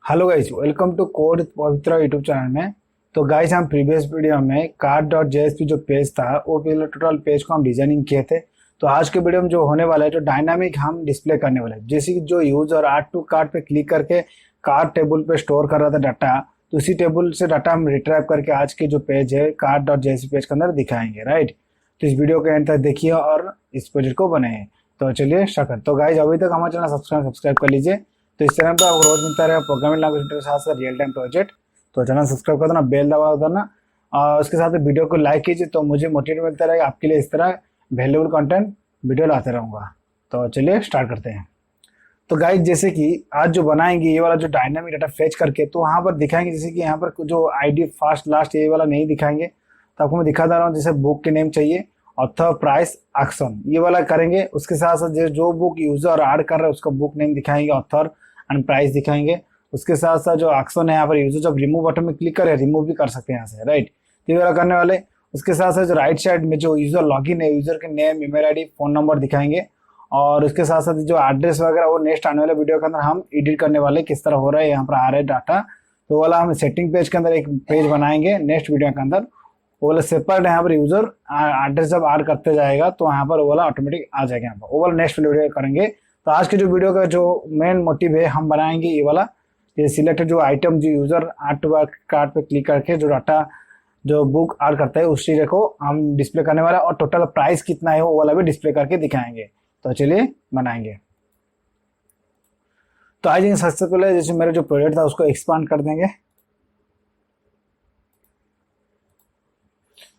Hello guys, welcome to code Pavitra YouTube channel में। तो guys, हम प्रीवियस वीडियो में कार्ड डॉट जेएसपी जो पेज था वो पहले टोटल पेज को हम डिजाइनिंग किए थे। तो आज के वीडियो में जो होने वाला है, जो डायनामिक हम डिस्प्ले करने वाले हैं, जैसे कि जो यूजर आर्ट टू कार्ड पे क्लिक करके कार्ड टेबल पे स्टोर कर रहा था डाटा, तो उसी टेबल से डाटा हम रिट्राइव करके आज के जो पेज है कार्ड डॉट जेएसपी पेज के अंदर दिखाएंगे, राइट। तो इस वीडियो के एंड तक देखिए और इस प्रोजेक्ट को बनाए। तो चलिए स्टार्ट करते। तो गाइस, अभी तक हमारा चैनल सब्सक्राइब कर लीजिए। तो इस चैनल पर आपको रोज मिलता रहेगा प्रोग्रामिंग लैंग्वेज के साथ साथ रियल टाइम प्रोजेक्ट। तो चैनल सब्सक्राइब कर देना, बेल दबा देना और उसके साथ वीडियो को लाइक कीजिए, तो मुझे मोटिवेट मिलता रहेगा आपके लिए इस तरह वैल्यूबल कंटेंट वीडियो लाते रहूँगा। तो चलिए स्टार्ट करते हैं। तो गाइस, जैसे कि आज जो बनाएंगे ये वाला जो डायनामिक डाटा फेच करके, तो वहाँ पर दिखाएंगे जैसे कि यहाँ पर जो आईडी फर्स्ट लास्ट ये वाला नहीं दिखाएंगे। तो आपको मैं दिखा दे रहा हूँ, जैसे बुक के नेम चाहिए, ऑथर, प्राइस, एक्शन, ये वाला करेंगे। उसके साथ साथ जो बुक यूजर ऐड कर रहा है उसका बुक नेम दिखाएंगे, ऑथर एंड प्राइस दिखाएंगे। उसके साथ साथ जो एक्शन है यहाँ पर यूजर जब रिमूव बटन में क्लिक करे रिमूव भी कर सकते हैं यहाँ से, राइट। तो ये वाला करने वाले। उसके साथ साथ जो राइट साइड में जो यूजर लॉगिन है, यूजर के name, email ID, phone number दिखाएंगे। और उसके साथ साथ जो एड्रेस वगैरह वो नेक्स्ट आने वाले वीडियो के अंदर हम एडिट करने वाले, किस तरह हो रहा है यहाँ पर आ रहा है डाटा। तो वाला हम सेटिंग पेज के अंदर एक पेज बनाएंगे नेक्स्ट वीडियो के अंदर। वो वाला सेपरेट यहाँ पर यूजर एड्रेस जब ऐड करते जाएगा तो यहाँ पर वो वाला ऑटोमेटिक आ जाएगा यहाँ पर। वो वाला नेक्स्ट वीडियो करेंगे। तो आज के जो वीडियो का जो मेन मोटिव है, हम बनाएंगे ये वाला, ये सिलेक्टेड जो आइटम जो यूजर आर्ट कार्ड पे क्लिक करके जो डाटा जो बुक ऐड करता है उस चीज को हम डिस्प्ले करने वाला, और टोटल प्राइस कितना है वो वाला भी डिस्प्ले करके दिखाएंगे। तो चलिए बनाएंगे। तो आज सबसे पहले जैसे मेरा जो प्रोजेक्ट था उसको एक्सपांड कर देंगे।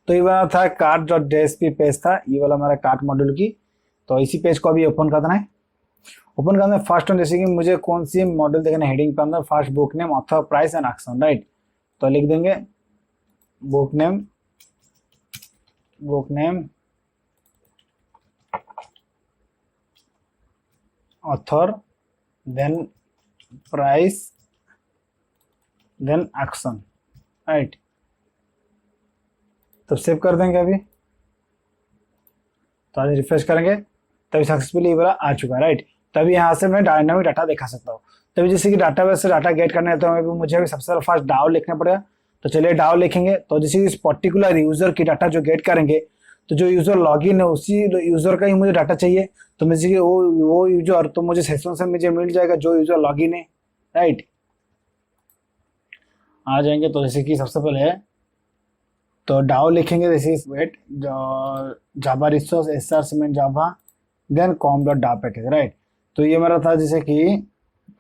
तो ये वाला था कार्ड डॉट जेएसपी पेज था, ये वाला हमारा कार्ड मॉड्यूल की। तो इसी पेज को अभी ओपन करना है। ओपन करना है फर्स्ट वन, जैसे कि मुझे कौन सी मॉडल देखना है, हेडिंग पे अंदर first book name, author, price and action, right. तो लिख देंगे book name, author, then price, then action, right. तो सेव कर देंगे अभी। तो आज रिफ्रेश करेंगे तभी सक्सेसफुली ये वाला आ चुका है, राइट। तभी यहाँ से मैं डायनामिक डाटा दिखा सकता हूँ। तभी जैसे कि डाटाबेस से डाटा गेट करना है तो मुझे अभी सबसे फर्स्ट डाउ लिखना पड़ेगा। तो चलिए डाउ लिखेंगे। तो जैसे इस पर्टिकुलर यूजर की डाटा जो गेट करेंगे, तो जो यूजर लॉगिन है उसी यूजर का ही मुझे डाटा चाहिए। तो जैसे कि वो यूजर तो मुझे सेक्शन से मुझे मिल जाएगा जो यूजर लॉगिन है, राइट। आ जाएंगे। तो जैसे कि सबसे पहले है तो डाउ लिखेंगे, this is wait Java resource SR cement Java then com dot DAO package, right. तो ये मेरा था जैसे कि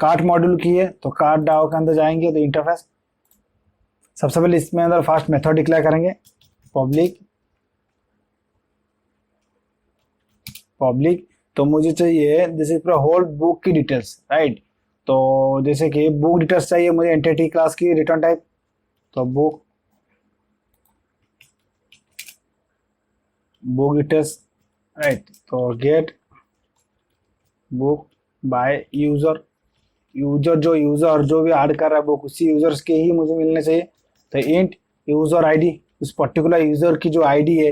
कार्ट मॉड्यूल की है। तो कार्ट डाउ के अंदर जाएंगे तो इंटरफेस सबसे पहले इसमें अंदर फर्स्ट मेथड डिक्लेयर करेंगे, पब्लिक। तो मुझे चाहिए जैसे पूरा होल बुक की डिटेल्स, राइट। तो जैसे कि बुक डिटेल्स चाहिए मुझे एंटिटी क्लास की रिटर्न टाइप, तो बुक डिटेल्स, राइट। तो गेट बुक बाय यूजर जो भी ऐड कर रहा है बुक उसी यूजर्स के ही मुझे मिलने चाहिए। तो इंट यूजर आईडी, उस पर्टिकुलर यूजर की जो आईडी है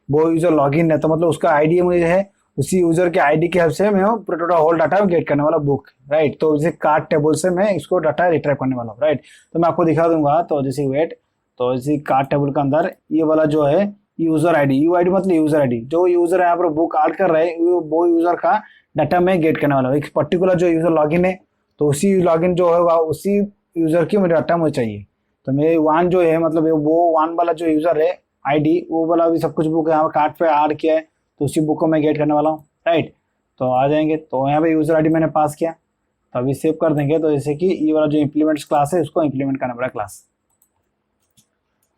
वो यूजर लॉगिन है, तो मतलब उसका आईडी मुझे है, उसी यूजर के आईडी के हेल्प से मैं टोटल होल डाटा गेट करने वाला बुक, राइट। तो जैसे कार्ड टेबल से मैं इसको डाटा रिट्राइव करने वाला हूँ, राइट। तो मैं आपको दिखा दूंगा। तो जैसे वेट, तो जैसे कार्ड टेबल के अंदर ये वाला जो है यूजर आईडी, यू आईडी मतलब यूजर आईडी, जो यूजर यहाँ पर बुक ऐड कर रहे हैं वो यूजर का डाटा मैं गेट करने वाला हूँ। एक पर्टिकुलर जो यूजर लॉगिन है तो उसी लॉगिन जो है उसी यूजर की मुझे डाटा मुझे चाहिए। तो मेरे वन जो है मतलब वो वन वाला जो यूजर है आईडी वो वाला भी सब कुछ बुक यहाँ कार्ड पे ऐड किया है, तो उसी बुक को मैं गेट करने वाला हूँ, राइट। तो आ जाएंगे। तो यहाँ पे यूजर आईडी मैंने पास किया, तो अभी सेव कर देंगे। तो जैसे कि ये वाला जो इम्प्लीमेंट्स क्लास है उसको इम्प्लीमेंट करना पड़ा क्लास।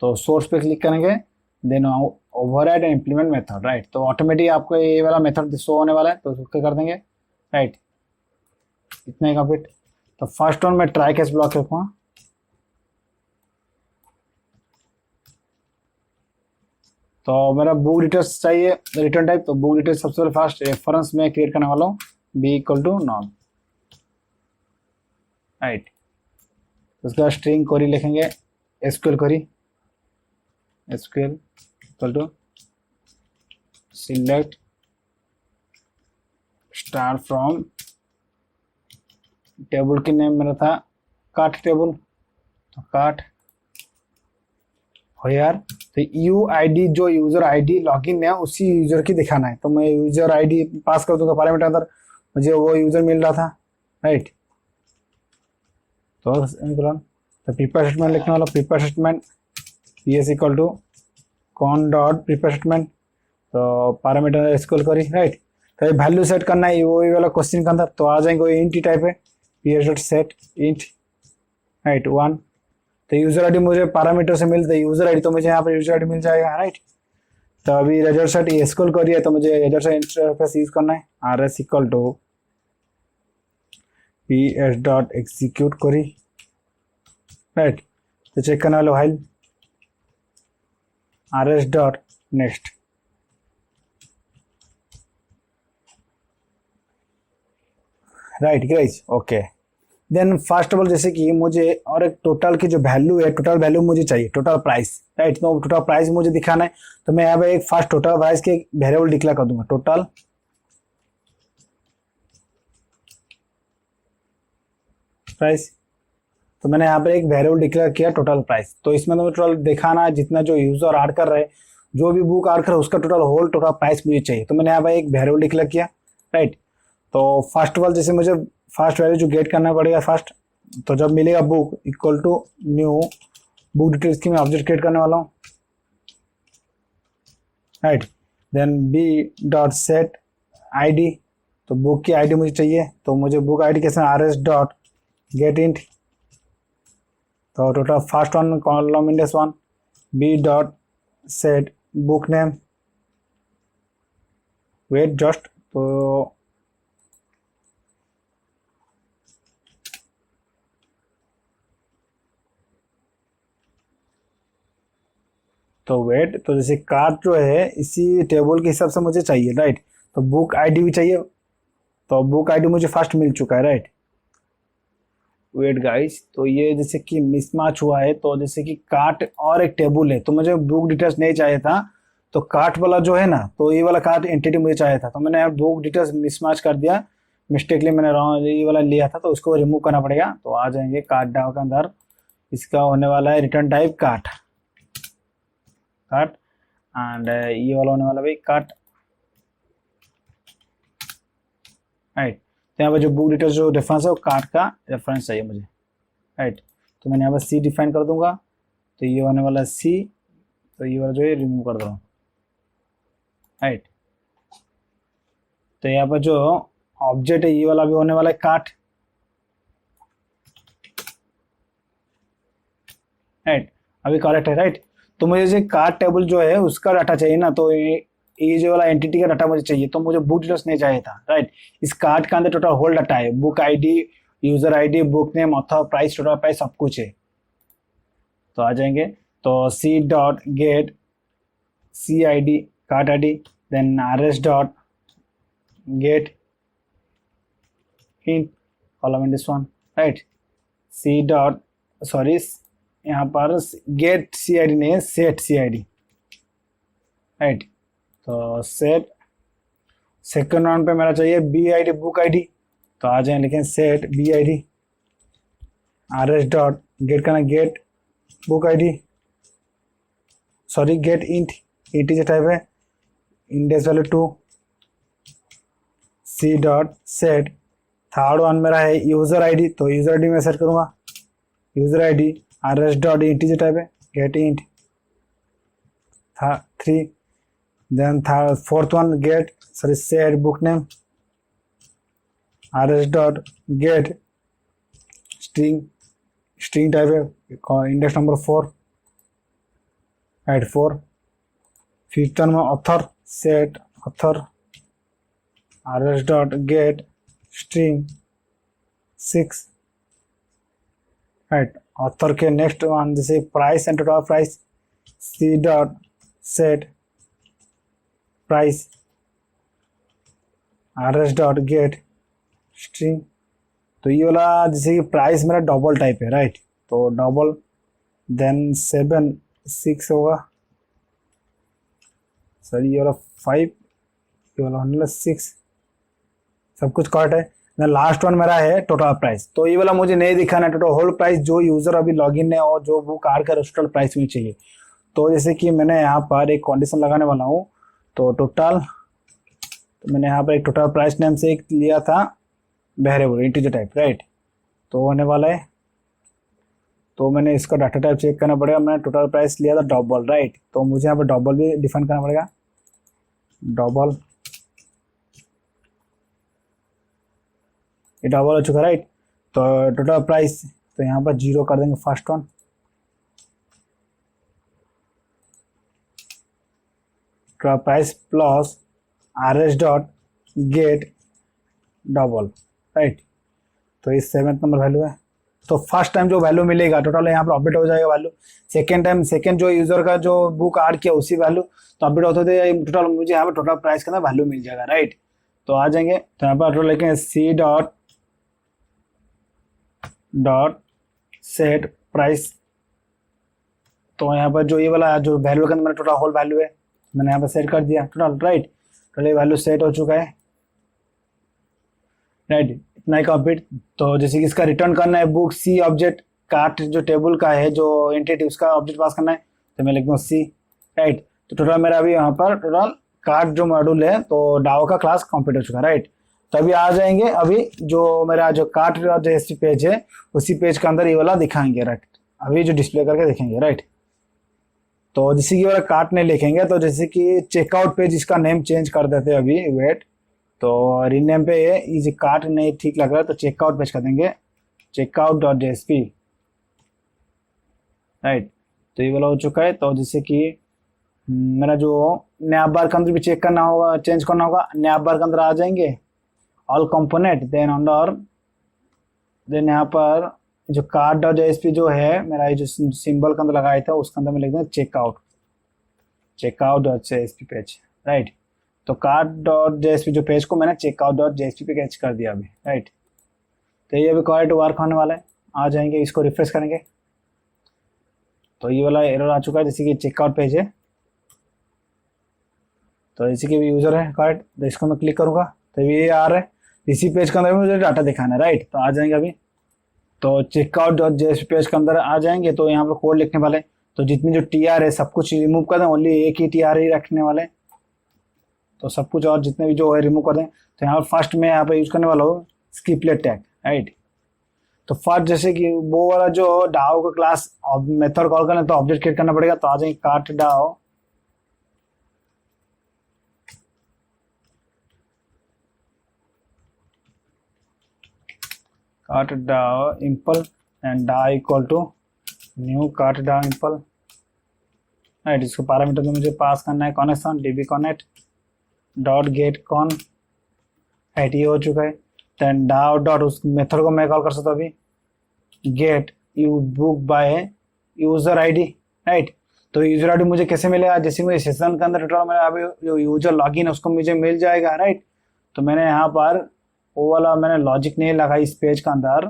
तो सोर्स पे क्लिक करेंगे, then override and implement method, right. तो ऑटोमेटिक आपको ये वाला मेथड शो होने वाला है, तो उसको कर देंगे, राइट। इतना ही कंप्लीट। तो फर्स्ट वन में ट्राई कैच ब्लॉक रखूँगा। तो मेरा बुक डिटेल्स चाहिए रिटर्न टाइप, तो बुक डिटेल्स सबसे पहले फर्स्ट रेफरेंस में क्रिएट करने वाला हूँ, B equal to null, right. उसके बाद स्ट्रिंग क्वेरी लिखेंगे, SQL query, SQL equal to select star from, table की नेम मेरा था काट टेबल, तो काट हो यार, तो यू आईडी जो यूजर आईडी लॉगिन है उसी यूजर की दिखाना है। तो मैं यूजर आईडी पास कर दूंगा पैरामीटर अंदर, मुझे वो यूजर मिल रहा था, राइट। तो प्रीपेयर स्टेटमेंट लिखने वाला, prepare statement PS equal to con dot prepare statement, तो पैरामीटर स्क्रॉल करी, राइट। तो ये वैल्यू सेट करना है वो वाला क्वेश्चन के अंदर, तो आ जाएंगे वो इंट टाइप है, PS dot set int, right 1। तो यूजर आईडी मुझे पैरामीटर से मिलता है यूजर आईडी, तो मुझे यहाँ पर यूजर आईडी मिल जाएगा, राइट। तो अभी रेजर सेट स्क्रॉल करिए, तो मुझे रेजर सेट इंटरफेस यूज करना है, R S equal to P S dot execute करी, राइट। तो चेक करने वाले file R S dot next, right guys, okay. Then first of all जैसे कि मुझे और एक टोटल की जो वैल्यू है, टोटल वैल्यू मुझे चाहिए, टोटल प्राइस, राइट। तो टोटल प्राइस मुझे दिखाना है, तो मैं यहाँ पे एक फर्स्ट टोटल प्राइस के वेरिएबल डिक्लेयर कर दूंगा, टोटल प्राइस। तो मैंने यहाँ पे एक वेरिएबल डिक्लेयर किया टोटल प्राइस। तो इसमें तो टोटल दिखाना है जितना जो यूजर ऐड कर रहे हैं, जो भी बुक ऐड कर रहे हैं उसका टोटल होल टोटल प्राइस मुझे चाहिए। तो मैंने यहाँ पे एक वेरिएबल डिक्लेयर किया, राइट। तो फर्स्ट ऑफ ऑल जैसे मुझे फर्स्ट वैल्यू जो गेट करना पड़ेगा फर्स्ट, तो जब मिलेगा book equal to new book details की मैं ऑब्जेक्ट क्रिएट करने वाला हूँ, right. Then B dot set ID, तो बुक की आईडी मुझे चाहिए, तो मुझे बुक आईडी कैसे, R S dot get int, तो total first one column index 1, B dot set book name, wait just, तो वेट, तो जैसे कार्ड जो है इसी टेबल के हिसाब से मुझे चाहिए, राइट। तो बुक आईडी भी चाहिए, तो बुक आईडी मुझे फर्स्ट मिल चुका है, राइट। वेट गाइस, तो ये जैसे कि मिसमैच हुआ है, तो जैसे कि कार्ट और एक टेबल है, तो मुझे बुक डिटेल्स नहीं चाहिए था, तो कार्ट वाला जो है ना, तो ये वाला कार्ट एंटिटी मुझे चाहिए था, तो मैंने बुक डिटेल्स मिसमैच कर दिया, मिस्टेकली मैंने ये वाला लिया था, तो उसको रिमूव करना पड़ेगा। तो आ जाएंगे कार्ट डाउ के अंदर, इसका होने वाला है return type cart, cart and ये वाला होने वाला भाई कार्ट, राइट। तो यहाँ पर जो बुक डिटेल्स जो रेफरेंस है वो कार्ट का रेफरेंस चाहिए मुझे, राइट। तो मैंने यहाँ पर सी डिफाइन कर दूंगा, तो ये होने वाला सी, तो ये वाला जो है रिमूव कर दो, राइट। तो यहाँ पर जो ऑब्जेक्ट है ये वाला भी होने वाला है कार्ट, राइट। अभी करेक्ट है, राइट। तो मुझे जो कार्ट टेबल जो है उसका डाटा चाहिए ना, तो ये जो वाला एंटिटी का डाटा मुझे चाहिए, तो मुझे बुक डिटेल्स नहीं चाहिए था, राइट। इस कार्ड के अंदर टोटल होल डाटा है, book ID, user ID, book name, author, price, total price, सब कुछ है। तो आ जाएंगे, तो C dot get C I D card I D, then R S dot get in column in this one, right. C dot sorry यहाँ पर get C I D नहीं है, set C I D, right. तो set second round पे मेरा चाहिए B I D book I D, तो आ जाए लेकिन set B I D, R S dot get करना get book I D, sorry get int, integer type है, index value 2, C dot set third one मेरा है यूजर आई डी, तो user I D मैं सेट करूँगा, user I D R S dot integer type है, get int 3, then fourth one get set book name, rs dot get string type है, index number 4, right 4, fifth one में author set author, rs dot get string 6, right। author के next one जैसे price and total price, c dot set price, are S dot gate string, तो ये वाला जैसे कि price मेरा डबल टाइप है, राइट। तो डबल देन 7 6 होगा, सॉरी ये वाला 5, ये वाला होने 6, सब कुछ करेक्ट है। लास्ट वन मेरा है टोटल प्राइस, तो ये वाला मुझे नहीं दिखाना है, टोटल होल प्राइस जो यूजर अभी लॉगिन है और जो बुक आर का टोटल प्राइस मुझे चाहिए। तो जैसे कि मैंने यहाँ पर एक कंडीशन लगाने वाला हूँ, तो टोटल, तो मैंने यहाँ पर एक टोटल प्राइस नेम से एक लिया था वेरिएबल इंटीजर टाइप, राइट। तो होने वाला है, तो मैंने इसका डाटा टाइप चेक करना पड़ेगा। मैंने टोटल प्राइस लिया था डबल, राइट। तो मुझे यहाँ पर डबल भी डिफाइन करना पड़ेगा, डबल, ये डबल हो चुका, राइट। तो टोटल प्राइस, तो यहाँ पर 0 कर देंगे first one, total price plus RS dot gate double, right. तो ये 7th नंबर वैल्यू है। तो फर्स्ट टाइम जो वैल्यू मिलेगा टोटल यहाँ पर अपडेट हो जाएगा वैल्यू। सेकेंड टाइम, सेकेंड जो यूजर का जो बुक ऐड किया उसी वैल्यू तो अपडेट होते थे, टोटल मुझे यहाँ पर टोटल प्राइस का वैल्यू मिल जाएगा, राइट। तो आ जाएंगे, तो यहाँ पर लिखेंगे C डॉट सेट प्राइस। तो यहाँ पर जो ये वाला जो वैल्यू का मेरा टोटल होल वैल्यू है मैंने यहाँ पर सेट कर दिया टोटल, राइट। टोटल ये वैल्यू सेट हो चुका है, राइट। इतना ही कंप्लीट। तो जैसे कि इसका रिटर्न करना है बुक C ऑब्जेक्ट कार्ट जो टेबल का है जो एंटिटी उसका ऑब्जेक्ट पास करना है, तो मैं लिखता हूँ C, राइट। तो टोटल मेरा अभी यहाँ पर टोटल कार्ट जो मॉड्यूल है तो डाओ का क्लास कंप्लीट हो चुका है, राइट। तो अभी आ जाएंगे, अभी जो मेरा जो कार्ट जो पेज है उसी पेज के अंदर ये वाला दिखाएंगे, राइट। अभी जो डिस्प्ले करके देखेंगे, राइट। तो जैसे कि वाला कार्ट नहीं लिखेंगे, तो जैसे कि चेकआउट पेज इसका नेम चेंज कर देते हैं अभी, वेट। तो रीनेम पे ये कार्ट नहीं ठीक लग रहा है तो चेकआउट पेज कर देंगे, चेकआउट डॉट JSP, राइट। तो ये वाला हो चुका है। तो जैसे कि मेरा जो नया बार के अंदर भी चेक करना होगा, चेंज करना होगा, नया बार के अंदर आ जाएंगे all component, then under, then यहाँ पर जो कार्ड डॉट JSP जो है मेरा ये जो सिंबल के अंदर लगाया था उसके अंदर में लिख दें checkout, checkout dot JSP page, right. तो कार्ड डॉट JSP जो पेज को मैंने चेकआउट डॉट JSP पे कैच कर दिया अभी, राइट। तो ये अभी करेक्ट वर्क होने वाला है। आ जाएंगे, इसको रिफ्रेश करेंगे तो ये वाला एरर आ चुका है, जैसे कि चेकआउट पेज है। तो जैसे कि यूजर है करेक्ट, तो इसको मैं क्लिक करूंगा तो ये आ रहा है, इसी पेज के अंदर मुझे डाटा दिखाना है, राइट। तो आ जाएंगे अभी, तो चेकआउट डॉट JSP पेज के अंदर आ जाएंगे। तो यहाँ पर कोड लिखने वाले, तो जितनी जो TR है सब कुछ रिमूव कर दें, ओनली एक ही TR ही रखने वाले, तो सब कुछ और जितने भी जो है रिमूव कर दें। तो यहाँ पर फर्स्ट में यहाँ पर यूज करने वाला हूँ स्किपलेट टैग, राइट। तो फर्स्ट जैसे कि वो वाला जो डाओ का क्लास मेथड कॉल करना तो ऑब्जेक्ट क्रिएट करना पड़ेगा। तो आ जाएंगे cart DAO, cart DAO impl and DA equal to new cart DAO impl, right. इसको पैरामीटर में मुझे पास करना है connection DB connect dot get con, right. ये हो चुका है। देन डाओ डॉट उस मेथड को मैं कॉल कर सकता हूँ अभी get U book by user ID, right. तो यूजर ID मुझे कैसे मिलेगा, जैसे मुझे सेशन के अंदर टोटल मेरा अभी जो यूजर लॉगिन है उसको मुझे मिल जाएगा, राइट। तो मैंने यहाँ पर वो वाला मैंने लॉजिक नहीं लगा इस पेज के अंदर,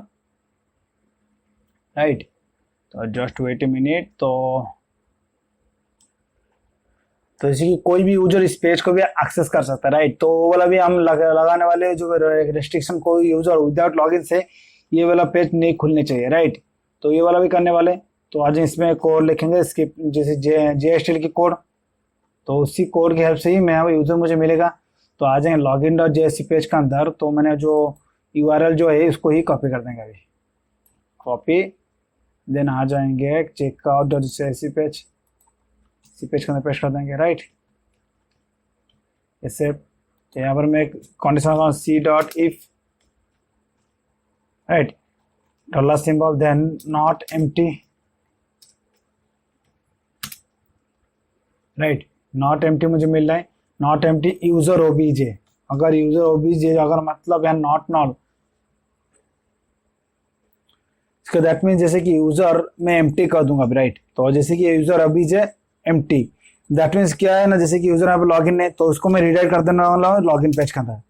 राइट। तो जस्ट वेट ए मिनट। तो जैसे कि कोई भी यूजर इस पेज को भी एक्सेस कर सकता है, राइट। तो वो वाला भी हम लगाने वाले जो रेस्ट्रिक्शन, कोई यूजर विदाउट लॉगिन से ये वाला पेज नहीं खुलने चाहिए, राइट। तो ये वाला भी करने वाले। तो आज इसमें कोड लिखेंगे स्किप, जैसे JSTL की कोड, तो उसी कोड की हेल्प से ही मैं यूजर मुझे मिलेगा। तो आ जाएंगे लॉगिन डॉट JSP पेज के अंदर, तो मैंने जो URL जो है इसको ही कॉपी कर देंगे अभी, कॉपी। देन आ जाएंगे चेकआउट डॉट JSP पेज, इसी पेज के अंदर पेस्ट कर देंगे, राइट। ऐसे तो यहाँ पर मैं कंडीशन लगाऊँ C dot if, right, dollar symbol, then not empty, right. Not empty मुझे मिल रहा है, नॉट एम्प्टी यूजर OBJ, अगर यूजर OBJ अगर मतलब है नॉट नॉल, इसका दैट मीन जैसे कि यूजर मैं एम्प्टी कर दूंगा, राइट। तो जैसे कि user OBJ empty, that means क्या है ना, जैसे कि यूजर यहाँ पे लॉगिन है तो उसको मैं रिडायरेक्ट कर देने वाला हूँ लॉगिन पेज के अंदर,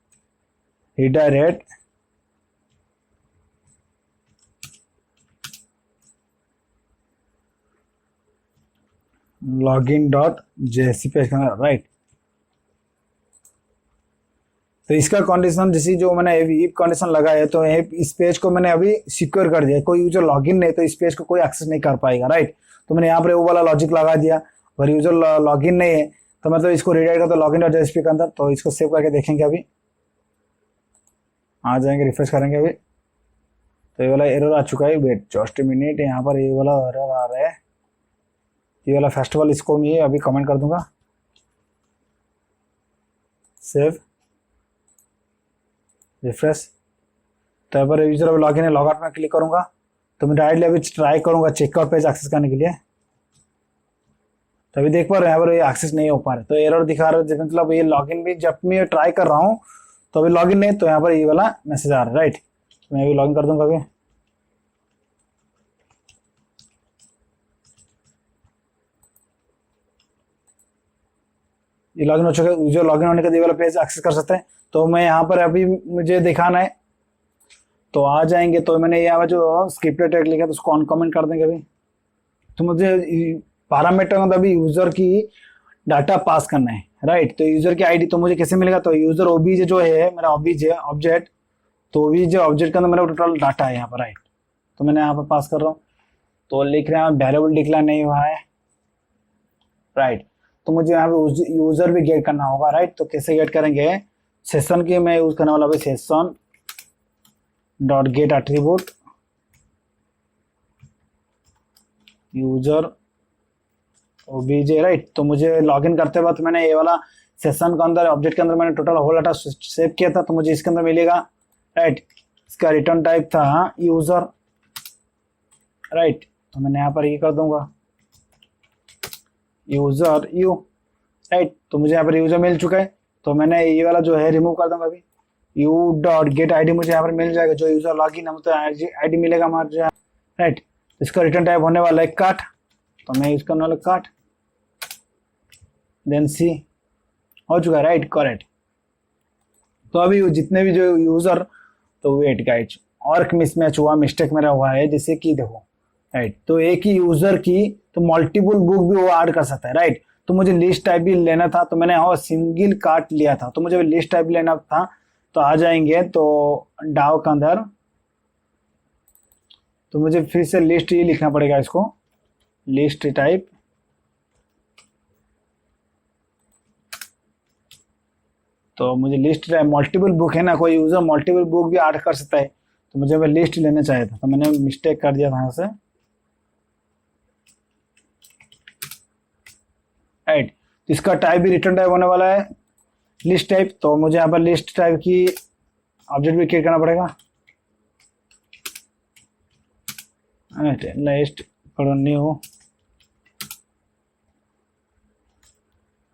redirect login dot JSP page के अंदर, राइट। तो इसका कंडीशन जैसे जो मैंने इफ कंडीशन लगाया तो इस पेज को मैंने अभी सिक्योर कर दिया, कोई यूजर लॉगिन नहीं तो इस पेज को कोई एक्सेस नहीं कर पाएगा, राइट। तो मैंने यहाँ पर वो वाला लॉजिक लगा दिया। अगर यूजर लॉगिन नहीं है तो मतलब इसको रीडायरेक्ट कर दो लॉगिन डॉट जेएसपी के अंदर। तो इसको सेव करके देखेंगे, अभी आ जाएंगे, रिफ्रेश करेंगे अभी। तो ये वाला एरर आ चुका है, वेट जस्ट मिनट, यहाँ पर ये वाला एरर आ रहा है, ये वाला फेस्टिवल, इसको मैं अभी कमेंट कर दूंगा, सेव, रिफ्रेश। तो यहाँ पर यूजर अभी लॉगिन है, लॉग आउट में क्लिक करूंगा तो मैं डायरेक्टली अभी ट्राई करूंगा चेकआउट पेज एक्सेस करने के लिए। तो अभी देख पा रहे हैं यहाँ पर ये एक्सेस नहीं हो पा रहा, तो एरर दिखा रहा है, मतलब ये लॉगिन भी जब मैं ट्राई कर रहा हूँ तो अभी लॉगिन नहीं, तो यहाँ पर ये वाला मैसेज आ रहा है, राइट। तो मैं अभी लॉगिन कर दूंगा अभी। ये लॉगिन हो चुका है, यूजर लॉगिन होने के बाद ये वाला पेज एक्सेस कर सकते हैं। तो मैं यहाँ पर अभी मुझे दिखाना है तो आ जाएंगे, तो मैंने यहाँ जो स्क्रिप्टेड टैग लिखा है तो उसको ऑन कमेंट कर देंगे अभी। तो मुझे पैरामीटर मतलब अभी यूजर की डाटा पास करना है, राइट। तो यूजर की आईडी तो मुझे कैसे मिलेगा, तो यूजर ओबीजे जो है मेरा ओबीजे ऑब्जेक्ट, तो ओबीजे ऑब्जेक्ट के अंदर मेरा टोटल डाटा है यहाँ पर, राइट। तो मैंने यहाँ पर पास कर रहा हूँ, तो लिख रहे हैं वेरिएबल डिक्लेयर नहीं हुआ है, राइट। तो मुझे यहाँ पे यूजर भी गेट करना होगा, राइट। तो कैसे गेट करेंगे, सेशन की मैं यूज करने वाला भाई, session dot gate attribute user OBJ, right. तो मुझे लॉगिन करते वक्त मैंने ये वाला सेशन के अंदर ऑब्जेक्ट के अंदर मैंने टोटल होल डाटा सेव किया था, तो मुझे इसके अंदर मिलेगा, राइट। इसका रिटर्न टाइप था यूजर, राइट। तो मैंने यहाँ पर ये कर दूंगा यूजर यू, राइट। तो मुझे यहाँ पर यूजर मिल चुका है, तो मैंने ये वाला जो है रिमूव कर दूंगा अभी। यू डॉट गेट आईडी मुझे यहाँ पर मिल जाएगा, जो यूजर लॉगिन है मतलब आईडी मिलेगा हमारे, राइट। इसका रिटर्न टाइप होने वाला है काट, तो मैं यूज करने वाला काट, देन सी, हो चुका है, राइट, करेक्ट। तो अभी जितने भी जो यूजर, तो वेट गाइड, और मिसमैच हुआ, मिस्टेक मेरा हुआ है, जैसे कि देखो, राइट। तो एक ही यूजर की तो मल्टीपल बुक भी वो ऐड कर सकता है, राइट। तो मुझे लिस्ट टाइप भी लेना था, तो मैंने और सिंगल कार्ट लिया था, तो मुझे लिस्ट टाइप लेना था। तो आ जाएंगे तो डाव के अंदर, तो मुझे फिर से लिस्ट ही लिखना पड़ेगा, इसको लिस्ट टाइप, तो मुझे लिस्ट टाइप मल्टीपल बुक है ना, कोई यूजर मल्टीपल बुक भी ऐड कर सकता है, तो मुझे वह लिस्ट लेना चाहिए था, तो मैंने मिस्टेक कर दिया था यहाँ से, राइट। इसका टाइप भी रिटर्न टाइप होने वाला है लिस्ट टाइप, तो मुझे यहाँ पर लिस्ट टाइप की ऑब्जेक्ट भी क्रिएट करना पड़ेगा, लिस्ट न्यू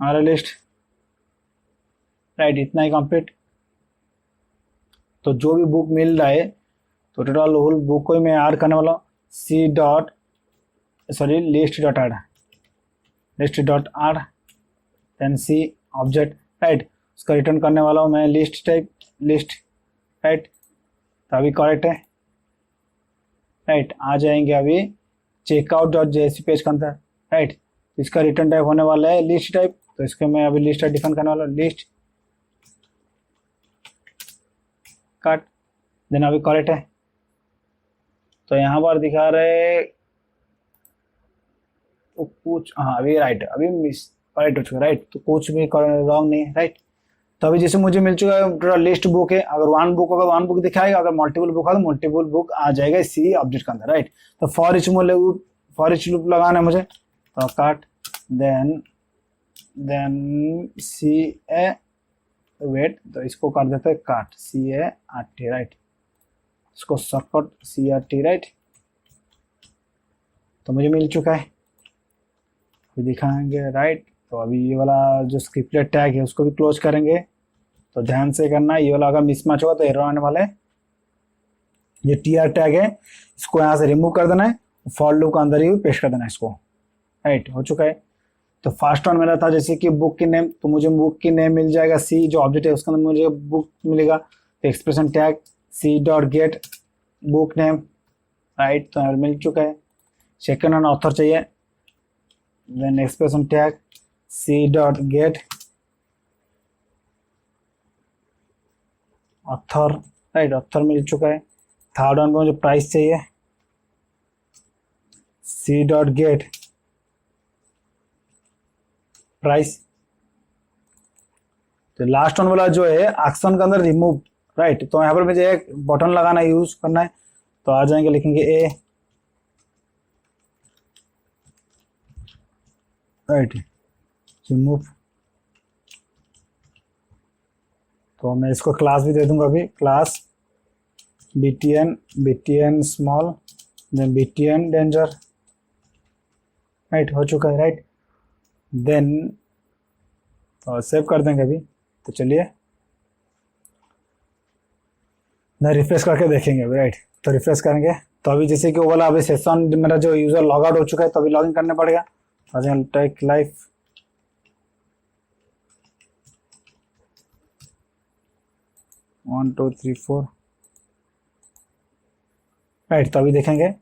हमारा लिस्ट, राइट। इतना ही कंप्लीट। तो जो भी बुक मिल रहा है तो टोटल होल बुक को ही मैं ऐड करने वाला हूँ, C dot sorry list dot add, list dot add, then C object, right. उसका रिटर्न करने वाला हूँ मैं लिस्ट टाइप लिस्ट, राइट। तो अभी करेक्ट है, राइट। आ जाएंगे अभी चेकआउट डॉट जेएसपी पेज के अंदर, राइट। इसका रिटर्न टाइप होने वाला है लिस्ट टाइप, तो इसको मैं अभी लिस्ट टाइप डिफाइन करने वाला हूँ, लिस्ट कट, देन अभी करेक्ट है। तो यहाँ पर दिखा रहे तो कुछ, हाँ अभी राइट, अभी मिस करेक्ट हो चुका, राइट। तो कुछ भी रॉन्ग नहीं है, राइट। तो अभी जैसे मुझे मिल चुका है टोटल लिस्ट बुक है, अगर वन बुक होगा वन बुक दिखाएगा, अगर मल्टीपल बुक होगा तो मल्टीपल बुक आ जाएगा सी ऑब्जेक्ट के अंदर, राइट। तो फॉर इच लूप लगाना है मुझे, तो cut, then C A, wait, तो इसको कर देते हैं cart, C A R T, right. इसको shortcut C R T, right. तो मुझे मिल चुका है, अभी दिखाएंगे, राइट। तो अभी ये वाला जो स्क्रिप्टेड टैग है उसको भी क्लोज करेंगे, तो ध्यान से करना, ये वाला अगर मिसमैच होगा तो एरर आने वाला है। ये टी आर टैग है, इसको यहाँ से रिमूव कर देना है, फॉर लूप के अंदर ही पेस्ट कर देना है इसको, राइट। हो चुका है। तो फर्स्ट वन मेरा था जैसे कि बुक की नेम, तो मुझे बुक की नेम मिल जाएगा, सी जो ऑब्जेक्ट है उसके अंदर मुझे बुक मिलेगा, तो expression tag C dot get book name, right. तो मिल चुका है। सेकेंड वन ऑथर चाहिए, then expression tag C dot get author, right, author मिल चुका है। थर्ड वन पे मुझे प्राइस चाहिए, सी डॉट गेट प्राइस। तो लास्ट वन वाला जो है एक्शन के अंदर रिमूव, राइट, तो यहाँ पर मुझे एक बटन लगाना यूज करना है। तो आ जाएंगे, लिखेंगे ए, राइट, रिमूव। तो मैं इसको क्लास भी दे दूंगा अभी, class btn small then btn danger, right, हो चुका है, राइट। देन तो सेव कर देंगे अभी। तो चलिए ना रिफ्रेश करके देखेंगे अभी, राइट। तो रिफ्रेश करेंगे तो अभी जैसे कि वो वाला अभी सेशन मेरा जो यूजर लॉग आउट हो चुका है, तो अभी लॉगिन करने पड़ेगा। Tech life 1 2 3 4, right. तो अभी देखेंगे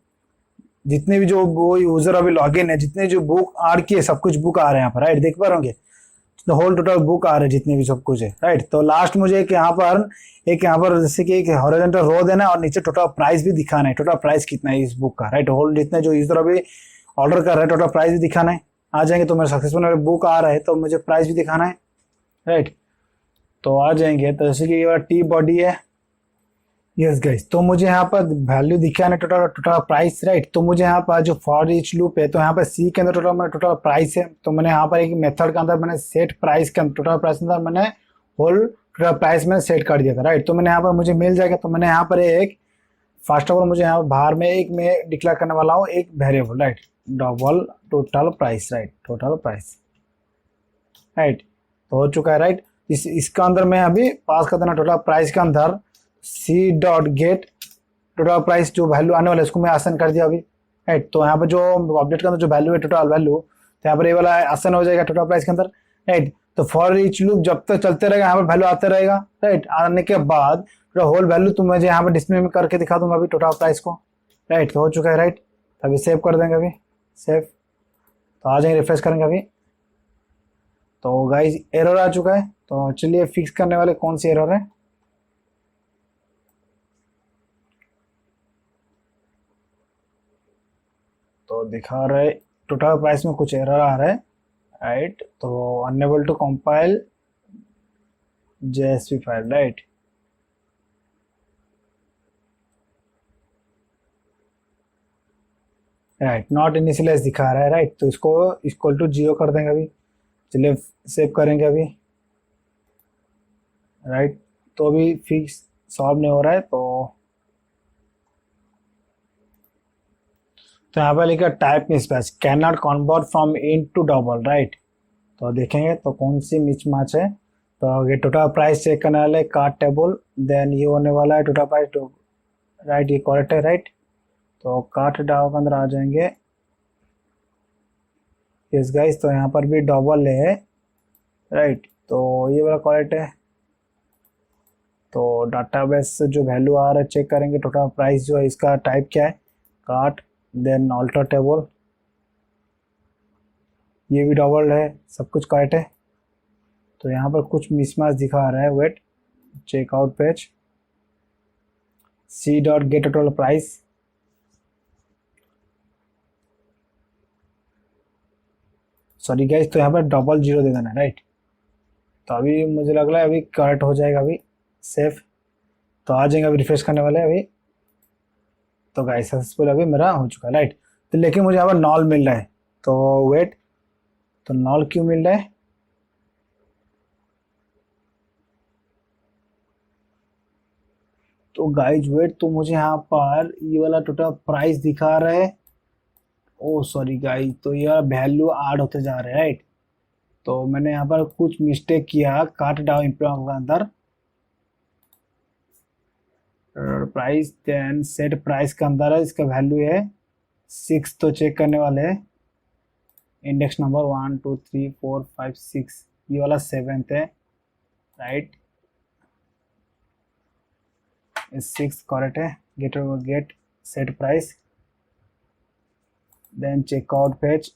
जितने भी जो वो यूजर अभी लॉगिन है, जितने जो बुक आर किए, सब कुछ बुक आ रहे हैं यहाँ पर, राइट, देख पा रहे तो होल टोटल बुक आ रहे हैं जितने भी सब कुछ है, राइट। तो लास्ट मुझे एक यहाँ पर जैसे कि एक हॉरिजॉन्टल रो देना है और नीचे टोटल प्राइस भी दिखाना है, टोटल प्राइस कितना है इस बुक का, राइट। होल जितने जो यूजर अभी ऑर्डर कर रहे हैं टोटल प्राइस भी दिखाना है। आ जाएंगे तो मेरा सक्सेसफुल बुक आ रहा है तो मुझे प्राइस भी दिखाना है, राइट। तो आ जाएंगे तो जैसे कि ये टी बॉडी है, यस गाइस। तो मुझे यहाँ पर वैल्यू दिखा है टोटल टोटल प्राइस, राइट। तो मुझे यहाँ पर जो फॉर ईच लूप है, तो यहाँ पर सी के अंदर टोटल प्राइस है। तो मैंने यहाँ पर एक मेथड के अंदर मैंने सेट प्राइस के टोटल प्राइस के अंदर मैंने होल टोटल प्राइस में सेट कर दिया था, राइट। तो मैंने यहाँ पर मुझे मिल जाएगा। तो मैंने यहाँ पर एक फर्स्ट ऑफ ऑल मुझे यहाँ बाहर में एक मैं डिक्लेयर करने वाला हूँ एक variable, right, double total price, right, total price, right. तो हो चुका है, राइट। इसका अंदर मैं अभी पास कर देना टोटल प्राइस के अंदर C dot get total price, जो वैल्यू आने वाला है उसको मैं आसन कर दिया अभी, राइट। तो यहाँ पर जो ऑब्जेक्ट के अंदर जो वैल्यू है टोटल वैल्यू, तो यहाँ पर ये वाला आसन हो जाएगा टोटल प्राइस के अंदर, राइट। तो फॉर ईच लूप जब तक चलते रहेगा यहाँ पर वैल्यू आते रहेगा, राइट। आने के बाद होल वैल्यू तो मुझे यहाँ पर डिस्प्ले में करके दिखा दूंगा अभी टोटल प्राइस को, राइट। तो हो चुका है, राइट। अभी सेव कर देंगे अभी, सेव। तो आ जाएंगे, रिफ्रेश करेंगे अभी। तो गाइस एरर आ चुका है। तो चलिए फिक्स करने वाले कौन सी एरर है। तो दिखा रहे टोटल प्राइस में कुछ एरर आ रहा है, राइट। तो unable to compile JSP file, right. Right, not initialize दिखा रहा है, राइट। तो इसको इक्वल टू 0 कर देंगे अभी। चलिए सेव करेंगे अभी, राइट। तो अभी फिक्स सॉल्व नहीं हो रहा है। तो यहाँ पर लिखा type mismatch, can not convert from int to double, right. तो देखेंगे तो कौन सी मिसमैच है। तो ये टोटल प्राइस चेक करने वाले कार्ड टेबल, देन ये होने वाला है टोटल प्राइस, राइट, ये करेक्ट है, राइट। तो कार्ट डाउ के अंदर आ जाएंगे, यस गाइस। तो यहाँ पर भी डबल है, राइट। तो ये वाला करेक्ट है। तो डाटाबेस से जो वैल्यू आ रहा है चेक करेंगे, टोटल प्राइस जो है इसका टाइप क्या है, कार्ट, देन ऑल्टर टेबल, ये भी डबल है, सब कुछ करेक्ट है। तो यहाँ पर कुछ मिसमैच दिखा रहा है, wait, checkout page, C dot get total price, sorry guys. तो यहाँ पर डबल 0 दे देना है, राइट। तो अभी मुझे लग रहा है अभी करेक्ट हो जाएगा अभी, सेफ। तो आ जाएंगे अभी, रिफ्रेश करने वाले हैं अभी। तो गाइस सक्सेसफुल अभी मेरा हो चुका है, राइट। तो लेकिन मुझे यहाँ पर नॉल मिल रहा है। तो वेट, तो नॉल क्यों मिल रहा है। तो गाइज वेट, तो मुझे यहाँ पर ये वाला टोटल प्राइस दिखा रहा है, ओ सॉरी गाइज। तो ये वाला वैल्यू ऐड होते जा रहे हैं, राइट। तो मैंने यहाँ पर कुछ मिस्टेक किया, काट डाउन इम्प्लॉय के अंदर प्राइस, देन सेट प्राइस के अंदर है, इसका वैल्यू है 6। तो चेक करने वाले हैं, इंडेक्स नंबर 1 2 3 4 5 6, ये वाला 7th है, राइट। 6 करेक्ट है। Get set price, then checkout page,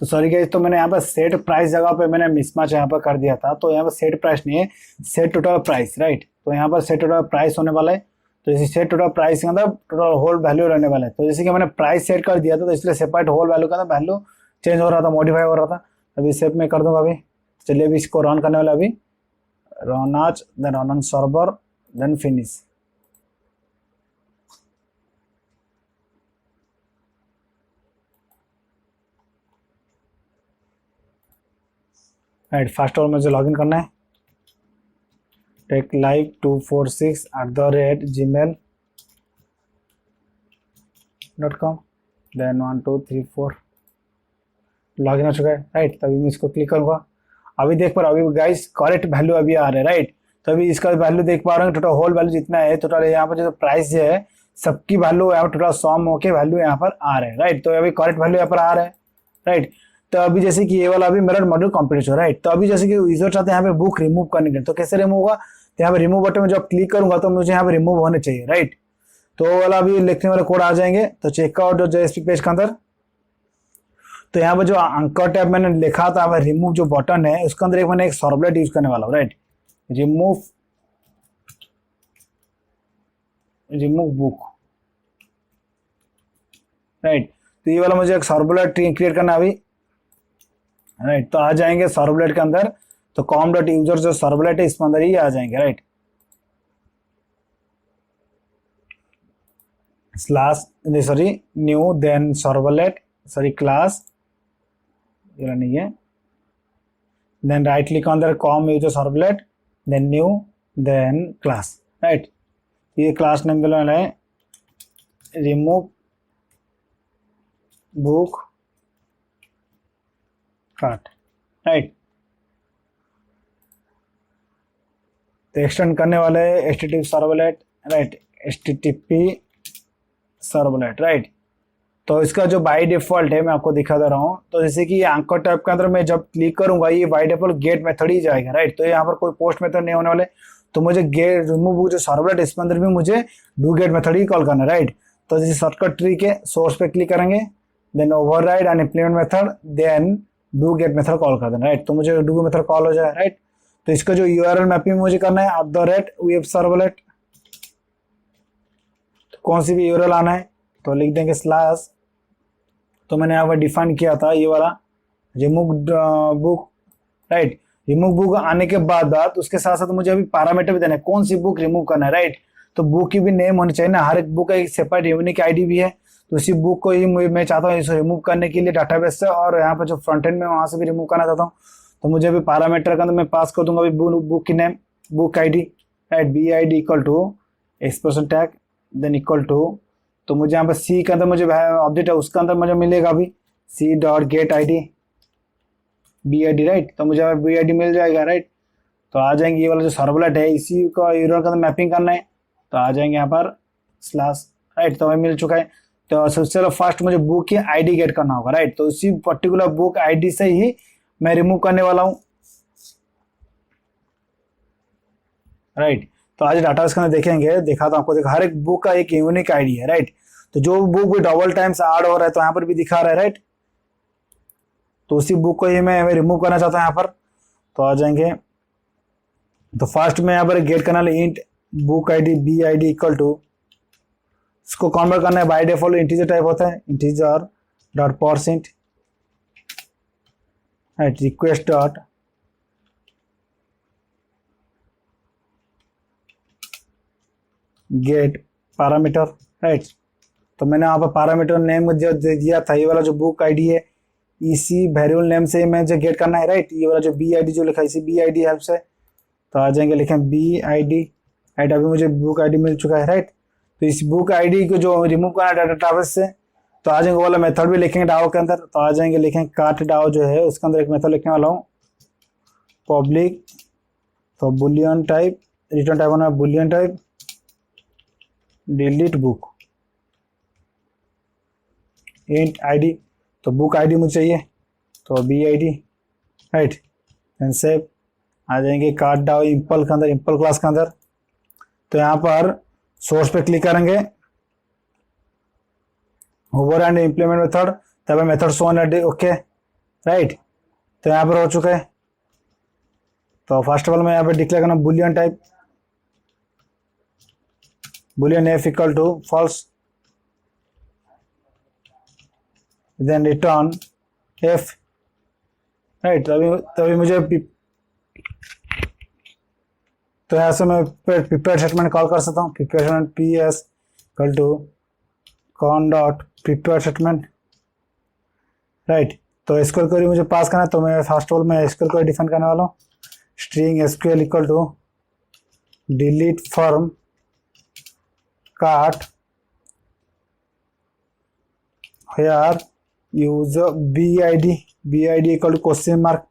तो सॉरी गाइस, तो मैंने यहाँ पर सेट प्राइस जगह पे मैंने मिसमैच यहाँ पर कर दिया था। तो यहाँ पर सेट प्राइस नहीं है, सेट टोटल प्राइस, राइट। तो यहाँ पर सेट टोटल प्राइस होने वाला है। तो इसी सेट टोटल प्राइस के अंदर टोटल होल वैल्यू रहने वाला है। तो जैसे कि मैंने प्राइस सेट कर दिया था, तो इसलिए सेपरेट होल वैल्यू का वैल्यू चेंज हो रहा था, मॉडिफाई हो रहा था। अभी सेव में कर दूंगा अभी। चलिए अभी इसको रन करने वाला, अभी run as, then run on server, then finish. Right, first of all मुझे लॉगिन करना है, techlive246@gmail.com, देन 1 2 3 4 लॉगिन हो चुका है, राइट। तभी मैं इसको क्लिक करूंगा। अभी देख पा रहा हूँ, अभी गाइस करेक्ट वैल्यू अभी आ रहा है, राइट। तो अभी इसका वैल्यू देख पा रहे हैं, टोटल होल वैल्यू जितना है, टोटल यहाँ पर जो प्राइस है सबकी वैल्यू यहाँ पर टोटल सम होके वैल्यू यहाँ पर आ रहे हैं, राइट। तो अभी करेक्ट वैल्यू यहाँ पर आ रहा है, राइट। तो अभी जैसे कि ये वाला अभी मेरा मॉड्यूल कंप्लीट हो, राइट। तो अभी जैसे कि यूजर चाहते हैं यहाँ पे बुक रिमूव करने के लिए, तो कैसे रिमूव होगा, तो यहाँ पे रिमूव बटन में जब क्लिक करूंगा तो मुझे यहाँ पे रिमूव होने चाहिए, राइट। तो वाला अभी लिखने वाले कोड आ जाएंगे। तो checkout.jsp पेज के अंदर, तो यहाँ पर जो अंकर टैब मैंने लिखा था रिमूव जो बटन है, उसके अंदर मैंने एक सर्वलेट यूज करने वाला हूँ, राइट। Remove book, right. तो ये वाला मुझे एक सर्वलेट क्रिएट करना है अभी, राइट। तो आ जाएंगे सर्वलेट के अंदर, तो com.user जो सर्वलेट है इसके अंदर ही आ जाएंगे, right. Slash sorry new, then servlet, sorry class, ये नहीं है, then right click on the com user servlet, then new, then class, right. ये क्लास नेम वाला है रिमूव बुक कार्ट, राइट। तो एक्सटेंड करने वाले http servlet, right, http servlet, right. तो इसका जो बाय डिफॉल्ट है मैं आपको दिखा दे रहा हूँ। तो जैसे कि ये एंकर टैब के अंदर मैं जब क्लिक करूंगा, ये बाय डिफॉल्ट गेट मेथड ही जाएगा, राइट। तो यहाँ पर कोई पोस्ट मेथड नहीं होने वाले। तो मुझे गेट रिमूव जो सर्वलेट इसके अंदर भी मुझे डू गेट मेथड ही कॉल करना है, राइट। तो जैसे शॉर्टकट ट्री के सोर्स पे क्लिक करेंगे, then override and implement method, then do get method call कर देना, राइट। तो मुझे डू मेथड कॉल हो जाए, राइट। तो इसका जो यूआरएल मैपिंग मुझे करना है @web सर्वलेट, कौन सी भी यूआरएल आना है तो लिख देंगे स्लैश, तो मैंने यहाँ पर डिफाइन किया था ये वाला remove book, right. Remove book आने के बाद उसके साथ साथ मुझे अभी पैरामीटर भी देना है, कौन सी बुक रिमूव करना है, राइट। तो बुक की भी नेम होनी चाहिए ना, हर एक बुक का एक सेपरेट यूनिक आईडी भी है। तो इसी बुक को ही मैं चाहता हूँ इसे रिमूव करने के लिए डाटाबेस से, और यहाँ पर जो फ्रंट एंड में वहां से भी रिमूव करना चाहता हूँ। तो मुझे अभी पैरामीटर के अंदर मैं पास कर दूंगा अभी बुक की name, book ID, right, BID equal to expression tag, then equal to, तो मुझे यहाँ पर सी के अंदर मुझे ऑब्जेक्ट है उसके अंदर मुझे मिलेगा अभी c.getID BID, राइट। तो मुझे BID मिल जाएगा, राइट। तो आ जाएंगे ये वाला जो सर्वलेट है इसी का यूआरएल के अंदर मैपिंग करना है, तो आ जाएंगे यहाँ पर स्लैश, राइट। तो हमें मिल चुका है। तो सबसे फर्स्ट मुझे बुक की आईडी गेट करना होगा, राइट। तो इसी पर्टिकुलर बुक आईडी से ही मैं रिमूव करने वाला हूँ, राइट। तो आज डाटा के अंदर देखेंगे, दिखाता हूँ आपको, देखो हर एक बुक का एक यूनिक आईडी है, राइट। तो जो बुक भी डबल टाइम्स ऐड हो रहा है तो यहाँ पर भी दिखा रहा है, राइट। तो उसी बुक को ही मैं रिमूव करना चाहता हूँ यहाँ पर। तो आ जाएंगे, तो फर्स्ट में यहाँ पर गेट करना है int book ID BID equal to, इसको कन्वर्ट करना है, बाय डिफॉल्ट इंटीजर टाइप होता है, integer dot percent, right, request dot get parameter, right. तो मैंने यहाँ पर पैरामीटर नेम जो दिया था, ये वाला जो बुक आईडी है इसी वेरिएबल नेम से मैं जो गेट करना है, राइट। ये वाला जो BID जो लिखा है इसी BID हेल्प से, तो आ जाएंगे लिखें BID, राइट। अभी मुझे बुक आईडी मिल चुका है, राइट। तो इस बुक आईडी को जो रिमूव करना है डाटाबेस से, तो आ जाएंगे वाला मेथड भी लिखेंगे डाओ के अंदर। तो आ जाएंगे लिखेंगे काट डाओ जो है उसके अंदर एक मेथड लिखने वाला हूँ पब्लिक, तो बुलियन टाइप, रिटर्न टाइप होना है Boolean type, delete book, int ID, तो बुक आईडी मुझे चाहिए तो BID, राइट, एंड सेव। आ जाएंगे काट डाओ इम्पल के अंदर, इम्पल क्लास के अंदर। तो यहाँ पर सोर्स पे क्लिक करेंगे, ओवर एंड इम्प्लीमेंट मेथड, तब मेथड सोन ओके, राइट। तो यहाँ पर हो चुका है। तो फर्स्ट ऑफ ऑल मैं यहाँ पर डिक्लेयर करना boolean type, boolean F equal to false, then return F, right. तभी मुझे तो यहाँ से मैं प्रिपेयर स्टेटमेंट कॉल कर सकता हूँ, prepare statement P S equal to con dot prepare statement, right. तो एसक्यूएल क्वेरी मुझे पास करना है, तो मैं फर्स्ट ऑफ ऑल मैं एसक्यूएल क्वेरी डिफाइन करने वाला हूँ, string SQL equal to delete from cart where user B I D equal to question mark,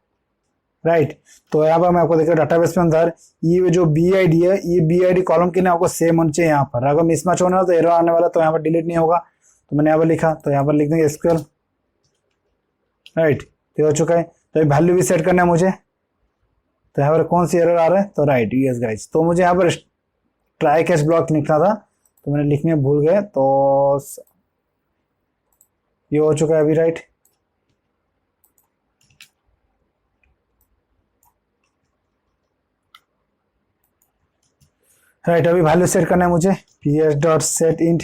right. तो यहाँ पर मैं आपको देखिए डाटाबेस में अंदर ये जो बी आई डी है, ये बी आई डी कॉलम की ना आपको सेम होनी चाहिए। यहाँ पर अगर मिसमैच होने वाला तो एरर आने वाला, तो यहाँ पर डिलीट नहीं होगा। तो मैंने यहाँ पर लिखा, तो यहाँ पर लिख देंगे एसक्यूएल, राइट। तो हो चुका है। तो वैल्यू भी सेट करना है मुझे, तो यहाँ पर कौन सी एरर आ रहा है, तो राइट यस गाइस। तो मुझे यहाँ पर ट्राई कैच ब्लॉक लिखना था, तो मैंने लिखने भूल गए, तो ये हो चुका है अभी, राइट। राइट, अभी वैल्यू सेट करना है मुझे, P S dot set int,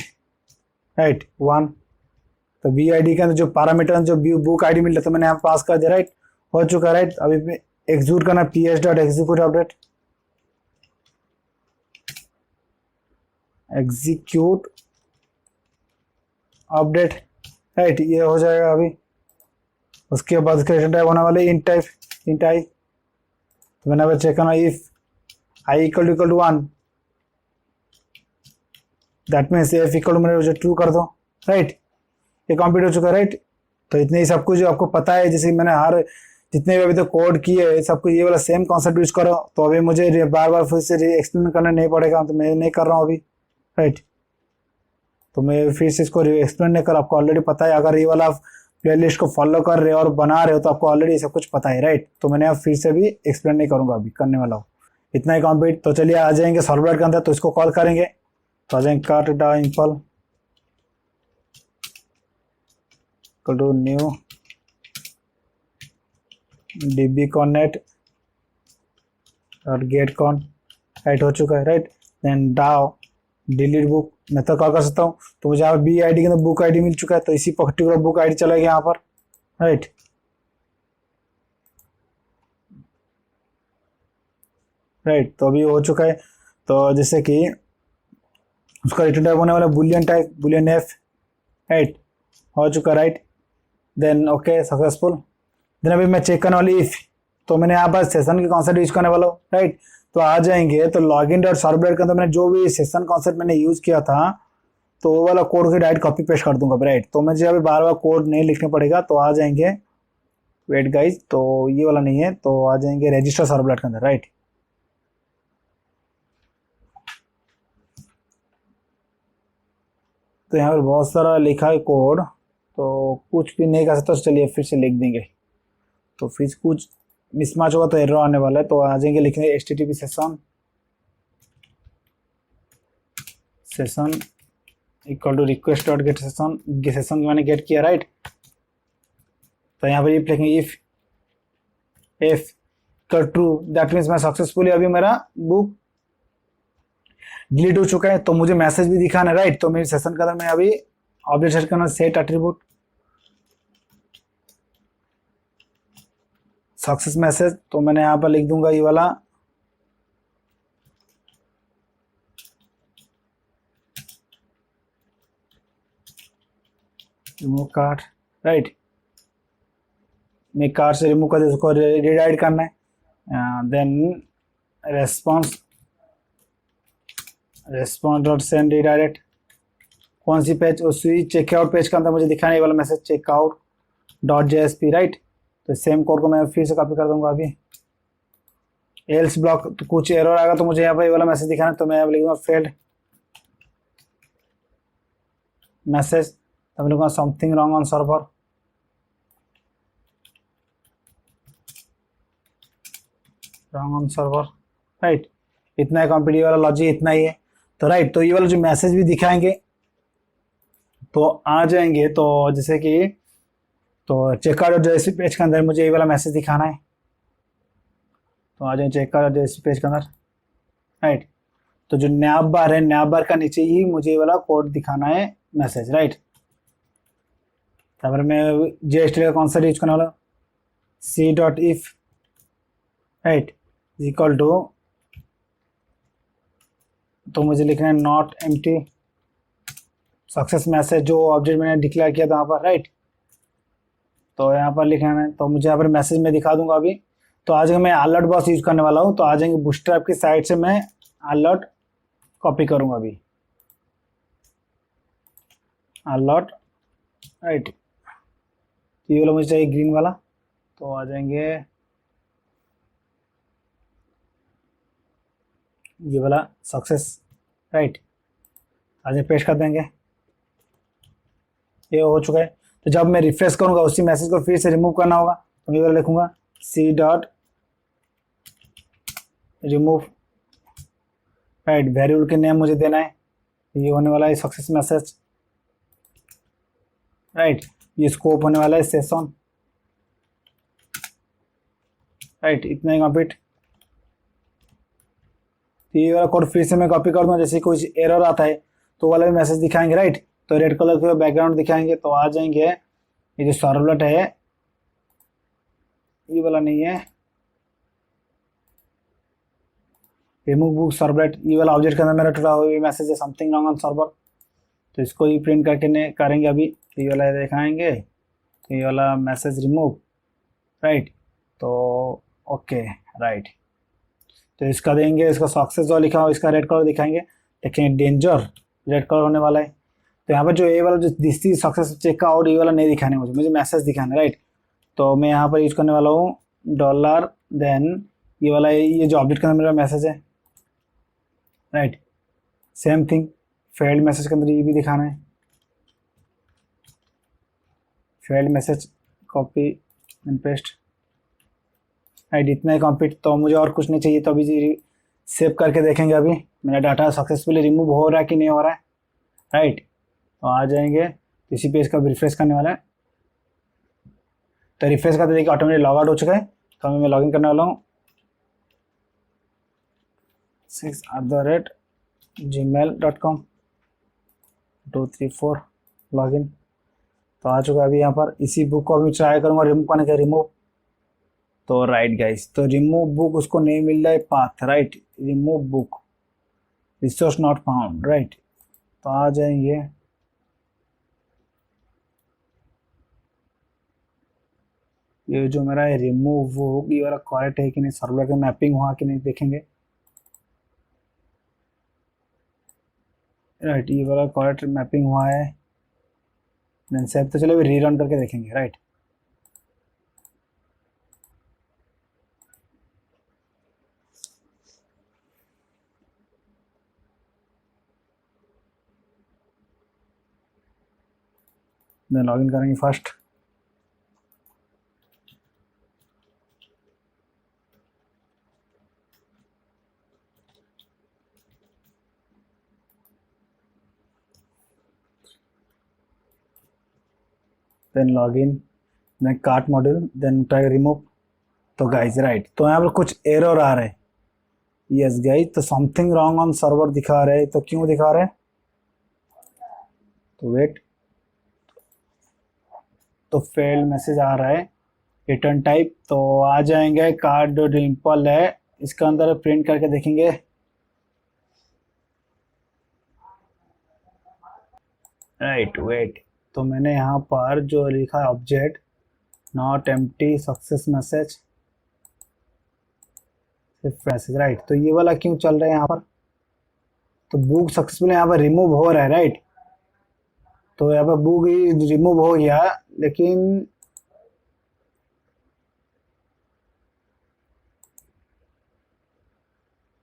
right 1। तो बी आई डी के अंदर जो पैरामीटर जो बुक आई डी मिल रहा, तो मैंने यहाँ पास कर दिया, राइट। हो चुका है, राइट। अभी एग्जीक्यूट करना, P S dot execute update, execute update, right. ये हो जाएगा अभी। उसके बाद उसके रिटर्न टाइप होने वाले इंट टाइप, इंट आई। तो मैंने अभी चेक करना, if I equal to 1, that means F equal to मैंने जो ट्रू कर दो, राइट। ये कंप्लीट हो चुका है, राइट। तो इतने ही सब कुछ जो आपको पता है, जैसे मैंने हर जितने भी अभी तो कोड किए सबको ये वाला सेम कॉन्सेप्ट यूज करो। तो अभी मुझे बार बार फिर से एक्सप्लेन करना नहीं पड़ेगा, तो मैं नहीं कर रहा हूँ अभी, राइट। तो मैं फिर से इसको एक्सप्लेन नहीं कर, आपको ऑलरेडी पता है। अगर ये वाला प्लेलिस्ट को फॉलो कर रहे हो और बना रहे हो, तो आपको ऑलरेडी सब कुछ पता है, राइट। तो मैंने अब फिर से भी एक्सप्लेन नहीं करूँगा, अभी करने वाला हूँ। इतना ही कंप्लीट। तो चलिए आ जाएंगे सर्वलेट के अंदर, तो इसको कॉल करेंगे। तो आ जाएंगे cart DA impl equal to new db connect और गेट कॉन, राइट। हो चुका है, right. Then DAO delete book method call कर सकता हूँ। तो मुझे यहाँ बी आई डी के अंदर बुक आईडी मिल चुका है, तो इसी पर्टिकुलर बुक आईडी चला गया यहाँ पर, राइट। राइट, तो अभी हो चुका है। तो जैसे कि उसका रिटर्न टाइप होने वाला boolean type, boolean F, right. हो चुका, right. Then okay successful. Then अभी मैं चेक करने वाली इफ, तो मैंने यहाँ पर सेशन के कॉन्सेप्ट यूज करने वाला हूँ, राइट। तो आ जाएंगे, तो लॉगिन डॉट सर्वलेट के अंदर मैंने जो भी सेशन कॉन्सेप्ट मैंने यूज किया था, तो वो वाला कोड को डायरेक्ट कॉपी पेस्ट कर दूंगा, राइट। तो मुझे अभी बार बार कोड नहीं लिखने पड़ेगा। तो आ जाएंगे, वेट गाइज, तो ये वाला नहीं है, तो आ जाएंगे रजिस्टर सर्वलेट के अंदर, राइट। तो यहाँ पर बहुत सारा लिखा है कोड, तो कुछ भी नहीं कर सकता, तो चलिए फिर से लिख देंगे। तो फिर कुछ मिसमैच होगा तो एरर आने वाला है। तो आ जाएंगे, लिखेंगे HTTP session equal to request dot get session, session मैंने गेट किया, राइट। तो यहाँ पर ये लिखेंगे if equal true, that means मैं सक्सेसफुली अभी मेरा बुक डिलीट हो चुका है। तो मुझे मैसेज भी दिखाना है, राइट। तो मेरी सेशन के अंदर मैं अभी ऑब्जेक्ट सेट करना, सेट एट्रीब्यूट सक्सेस मैसेज। तो मैंने यहाँ पर लिख दूंगा ये वाला रिमूव कार्ड, राइट। मैं कार्ड से रिमूव कर दे, उसको रिडायरेक्ट करना है। Then response dot send redirect, कौन सी पेज, उसी चेकआउट पेज के अंदर मुझे दिखाना है ये वाला message, checkout dot JSP, right. तो सेम कोड को मैं फिर से कॉपी कर दूंगा अभी। एल्स ब्लॉक, तो कुछ एरर आएगा तो मुझे यहाँ पर ये वाला मैसेज दिखाना है, तो मैं लिखूंगा फेल्ड मैसेज, तो मैं लिखूंगा something wrong on server, right. इतना है कंप्लीट, वाला लॉजिक इतना ही है। तो राइट, तो ये वाला जो मैसेज भी दिखाएंगे, तो आ जाएंगे। तो जैसे कि तो चेकआउट और जेएसपी पेज के अंदर मुझे ये वाला मैसेज दिखाना है। तो आ जाए चेकआउट और जेएसपी पेज के अंदर, राइट। तो जो नैप बार है, नैप बार का नीचे ही मुझे ये वाला कोड दिखाना है, मैसेज, राइट। तापर मैं जेएसटी का कौन सा यूज करने वाला, C dot if, right, equal to, तो मुझे लिखना है नॉट एम्प्टी सक्सेस मैसेज, जो ऑब्जेक्ट मैंने डिक्लेयर किया था यहाँ पर, राइट। तो यहाँ पर लिखना है, तो मुझे यहाँ पर मैसेज में दिखा दूंगा अभी। तो आज मैं अलर्ट बॉक्स यूज करने वाला हूँ। तो आ जाएंगे बूटस्ट्रैप की साइड से मैं अलर्ट कॉपी करूंगा अभी, अलर्ट, राइट। ये वाला मुझे चाहिए ग्रीन वाला। तो आ जाएंगे ये वाला सक्सेस, राइट, आज पेश कर देंगे। ये हो चुका है। तो जब मैं रिफ्रेश करूंगा उसी मैसेज को फिर से रिमूव करना होगा। तो मैं ये वाला लिखूंगा C dot remove, right. Variable के नेम मुझे देना है, ये होने वाला है सक्सेस मैसेज, राइट। ये स्कोप होने वाला है सेशन, राइट। इतना ही कंप्लीट। ये वाला कोड फिर से मैं कॉपी कर दूँ, जैसे कुछ एरर आता है तो वाला भी मैसेज दिखाएंगे, राइट। तो रेड कलर के बैकग्राउंड दिखाएंगे। तो आ जाएंगे, ये जो सर्वलेट है, ये वाला नहीं है, रिमूव बुक सर्वलेट, ये वाला ऑब्जेक्ट के अंदर मेरा टूटा हुआ मैसेज है, समथिंग रॉन्ग ऑन सर्वर। तो इसको ही प्रिंट करके करेंगे अभी। तो ये वाला दिखाएंगे, तो ये वाला मैसेज रिमूव, राइट। तो ओके, राइट। तो इसका देंगे, इसका सक्सेस जो लिखा हो इसका रेड कलर दिखाएंगे, देखें डेंजर रेड कलर होने वाला है। तो यहाँ पर जो ये वाला जो दिखती सक्सेस चेकआउट, ये वाला नहीं दिखाने, मुझे मैसेज दिखाना है, राइट। तो मैं यहाँ पर यूज करने वाला हूँ डॉलर, देन ये वाला, ये जो ऑब्जेक्ट के अंदर मेरा मैसेज है, right. Same thing failed message के अंदर ये भी दिखाना है, failed message, copy and paste, right. इतना ही कंप्लीट। तो मुझे और कुछ नहीं चाहिए। तो अभी सेव करके देखेंगे अभी मेरा डाटा सक्सेसफुली रिमूव हो रहा है कि नहीं हो रहा है, राइट। तो आ जाएंगे, इसी पेज का रिफ्रेश करने वाला है। तो रिफ्रेश करते देखिए ऑटोमेटिक लॉग आउट हो चुका है। तो मैं लॉगिन करने वाला हूँ 6@gmail.com 234 लॉगिन। तो आ चुका है अभी यहाँ पर। इसी बुक को अभी ट्राई करूँगा रिमूव करने का, रिमूव। तो राइट गाइस, तो रिमूव बुक उसको नहीं मिल रहा है path, right. Remove book resource not found, right. तो आ जाएंगे, ये जो मेरा है रिमूव बुक, ये वाला करेक्ट है कि नहीं, सर्वर का मैपिंग हुआ कि नहीं देखेंगे, राइट। ये वाला करेक्ट मैपिंग हुआ है, देन सेव। तो चलो रीरन करके देखेंगे, राइट। देन लॉगिन करेंगे first. Then login, then cart module, then try remove. तो गाइज, राइट, तो यहाँ पर कुछ एरर आ रहे हैं। यस गाइज, तो समथिंग रॉन्ग ऑन सर्वर दिखा रहे हैं। तो क्यों दिखा रहे हैं, तो वेट, तो फेल्ड मैसेज आ रहा है, रिटर्न टाइप। तो आ जाएंगे कार्ड डॉट इम्पल है, इसका अंदर प्रिंट करके देखेंगे, राइट। वेट, तो मैंने यहाँ पर जो लिखा है object not empty success message, message, right. तो ये वाला क्यों चल रहा है यहाँ पर, तो बुक सक्सेसफुल यहाँ पर रिमूव हो रहा है, राइट। तो यहाँ पर बुक ही रिमूव हो गया, लेकिन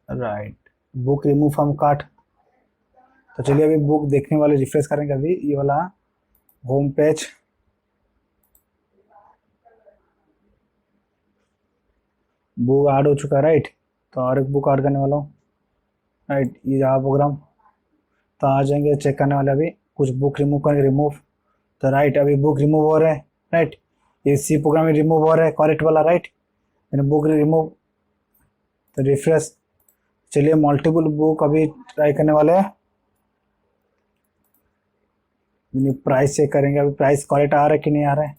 right, book remove from cart. तो चलिए अभी बुक देखने वाले रिफ्रेश करेंगे अभी। ये वाला होम पेज, बुक ऐड हो चुका है, राइट। तो और एक बुक ऐड करने वाला हूँ, राइट। ये जहाँ प्रोग्राम, तो आ जाएंगे चेक करने वाले अभी कुछ बुक रिमूव करेंगे, रिमूव। तो राइट, अभी बुक रिमूव हो रहे हैं, राइट। ये सी प्रोग्राम रिमूव हो रहा है करेक्ट वाला, राइट। मैंने बुक रिमूव, तो रिफ्रेश। चलिए मल्टीपल बुक अभी ट्राई करने वाले हैं। प्राइस चेक करेंगे, अभी प्राइस करेक्ट आ रहा है कि नहीं आ रहा है।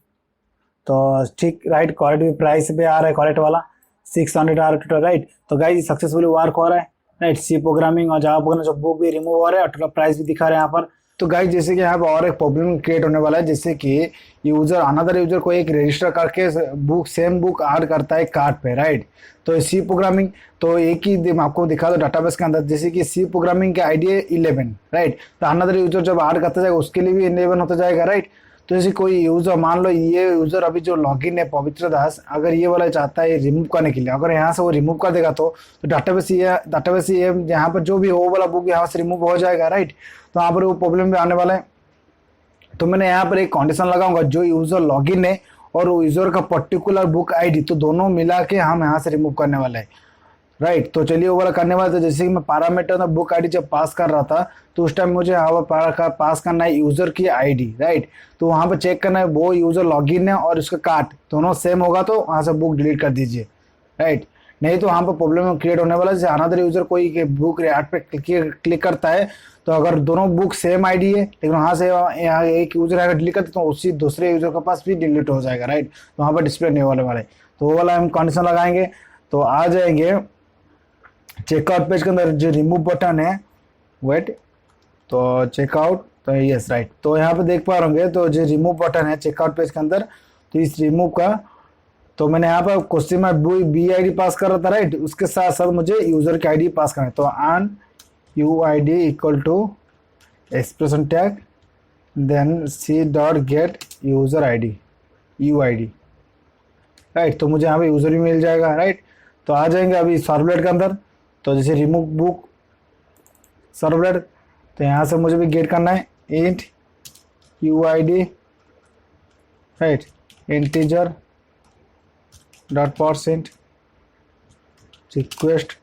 तो ठीक, राइट, करेक्ट भी प्राइस पे आ रहा है, करेक्ट वाला 600 आ रहा है टोटल, राइट। तो गाइस सक्सेसफुली वर्क हो रहा है, राइट। सी प्रोग्रामिंग और जावा प्रोग्रामिंग जो बुक भी रिमूव हो रहा है और टोटल प्राइस भी दिखा रहे हैं यहाँ पर। तो गाइस जैसे कि यहाँ पर और एक प्रॉब्लम क्रिएट होने वाला है, जैसे कि यूजर अनदर यूजर को एक रजिस्टर करके बुक सेम बुक ऐड करता है कार्ड पे, राइट। तो सी प्रोग्रामिंग, तो एक ही आपको दिखा दो डाटाबेस के अंदर, जैसे कि सी प्रोग्रामिंग का आईडी है 11, राइट। तो अनदर यूजर जब ऐड करता जाएगा उसके लिए भी 11 होता जाएगा, राइट। तो जैसे कोई यूजर, मान लो ये यूजर अभी जो लॉगिन है पवित्र दास, अगर ये वाला चाहता है रिमूव करने के लिए, अगर यहाँ से वो रिमूव कर देगा तो डाटाबेस ये यहाँ पर जो भी हो वाला बुक यहाँ से रिमूव हो जाएगा, राइट। तो यहाँ पर वो प्रॉब्लम भी आने वाला है। तो मैंने यहाँ पर एक कंडीशन लगाऊंगा, जो यूजर लॉगिन है और वो यूजर का पर्टिकुलर बुक आईडी, तो दोनों मिला के हम यहाँ से रिमूव करने वाले हैं, राइट। तो चलिए वो वाला करने वाला था। जैसे कि मैं पैरामीटर में बुक आईडी जब पास कर रहा था, तो उस टाइम मुझे यहाँ पर पास करना है यूजर की आईडी, राइट। तो वहाँ पर चेक करना है वो यूजर लॉगिन है और उसका कार्ड दोनों सेम होगा तो वहाँ से बुक डिलीट कर दीजिए, राइट। नहीं तो वहाँ पर प्रॉब्लम क्रिएट होने वाला है। जैसे अनदर यूजर कोई बुक ऐड पे क्लिक करता है, तो अगर दोनों बुक सेम आईडी है लेकिन वहाँ से यहाँ एक यूजर अगर डिलीट करते तो उसी दूसरे यूजर के पास भी डिलीट हो जाएगा, राइट। तो वहाँ पर डिस्प्ले नहीं होने वाले, तो वो वाला हम कंडीशन लगाएंगे। तो आ जाएंगे चेकआउट पेज के अंदर जो रिमूव बटन है, वेट, तो चेकआउट, तो यस, राइट। तो यहाँ पे देख पा रहे होंगे, तो जो रिमूव बटन है चेकआउट पेज के अंदर, तो इस रिमूव का, तो मैंने यहाँ पर क्वेश्चन में बी आई डी पास कर रहा था, राइट। उसके साथ साथ मुझे यूजर की आईडी पास करना है, तो on U I D equal to expression tag then C dot get user I D, U I D, right. तो मुझे यहाँ पे यूजर भी मिल जाएगा, राइट। तो आ जाएंगे अभी सर्वलेट के अंदर, तो जैसे रिमूव बुक सर्वलेट, तो यहाँ से मुझे भी गेट करना है int you I D, right, integer dot percent request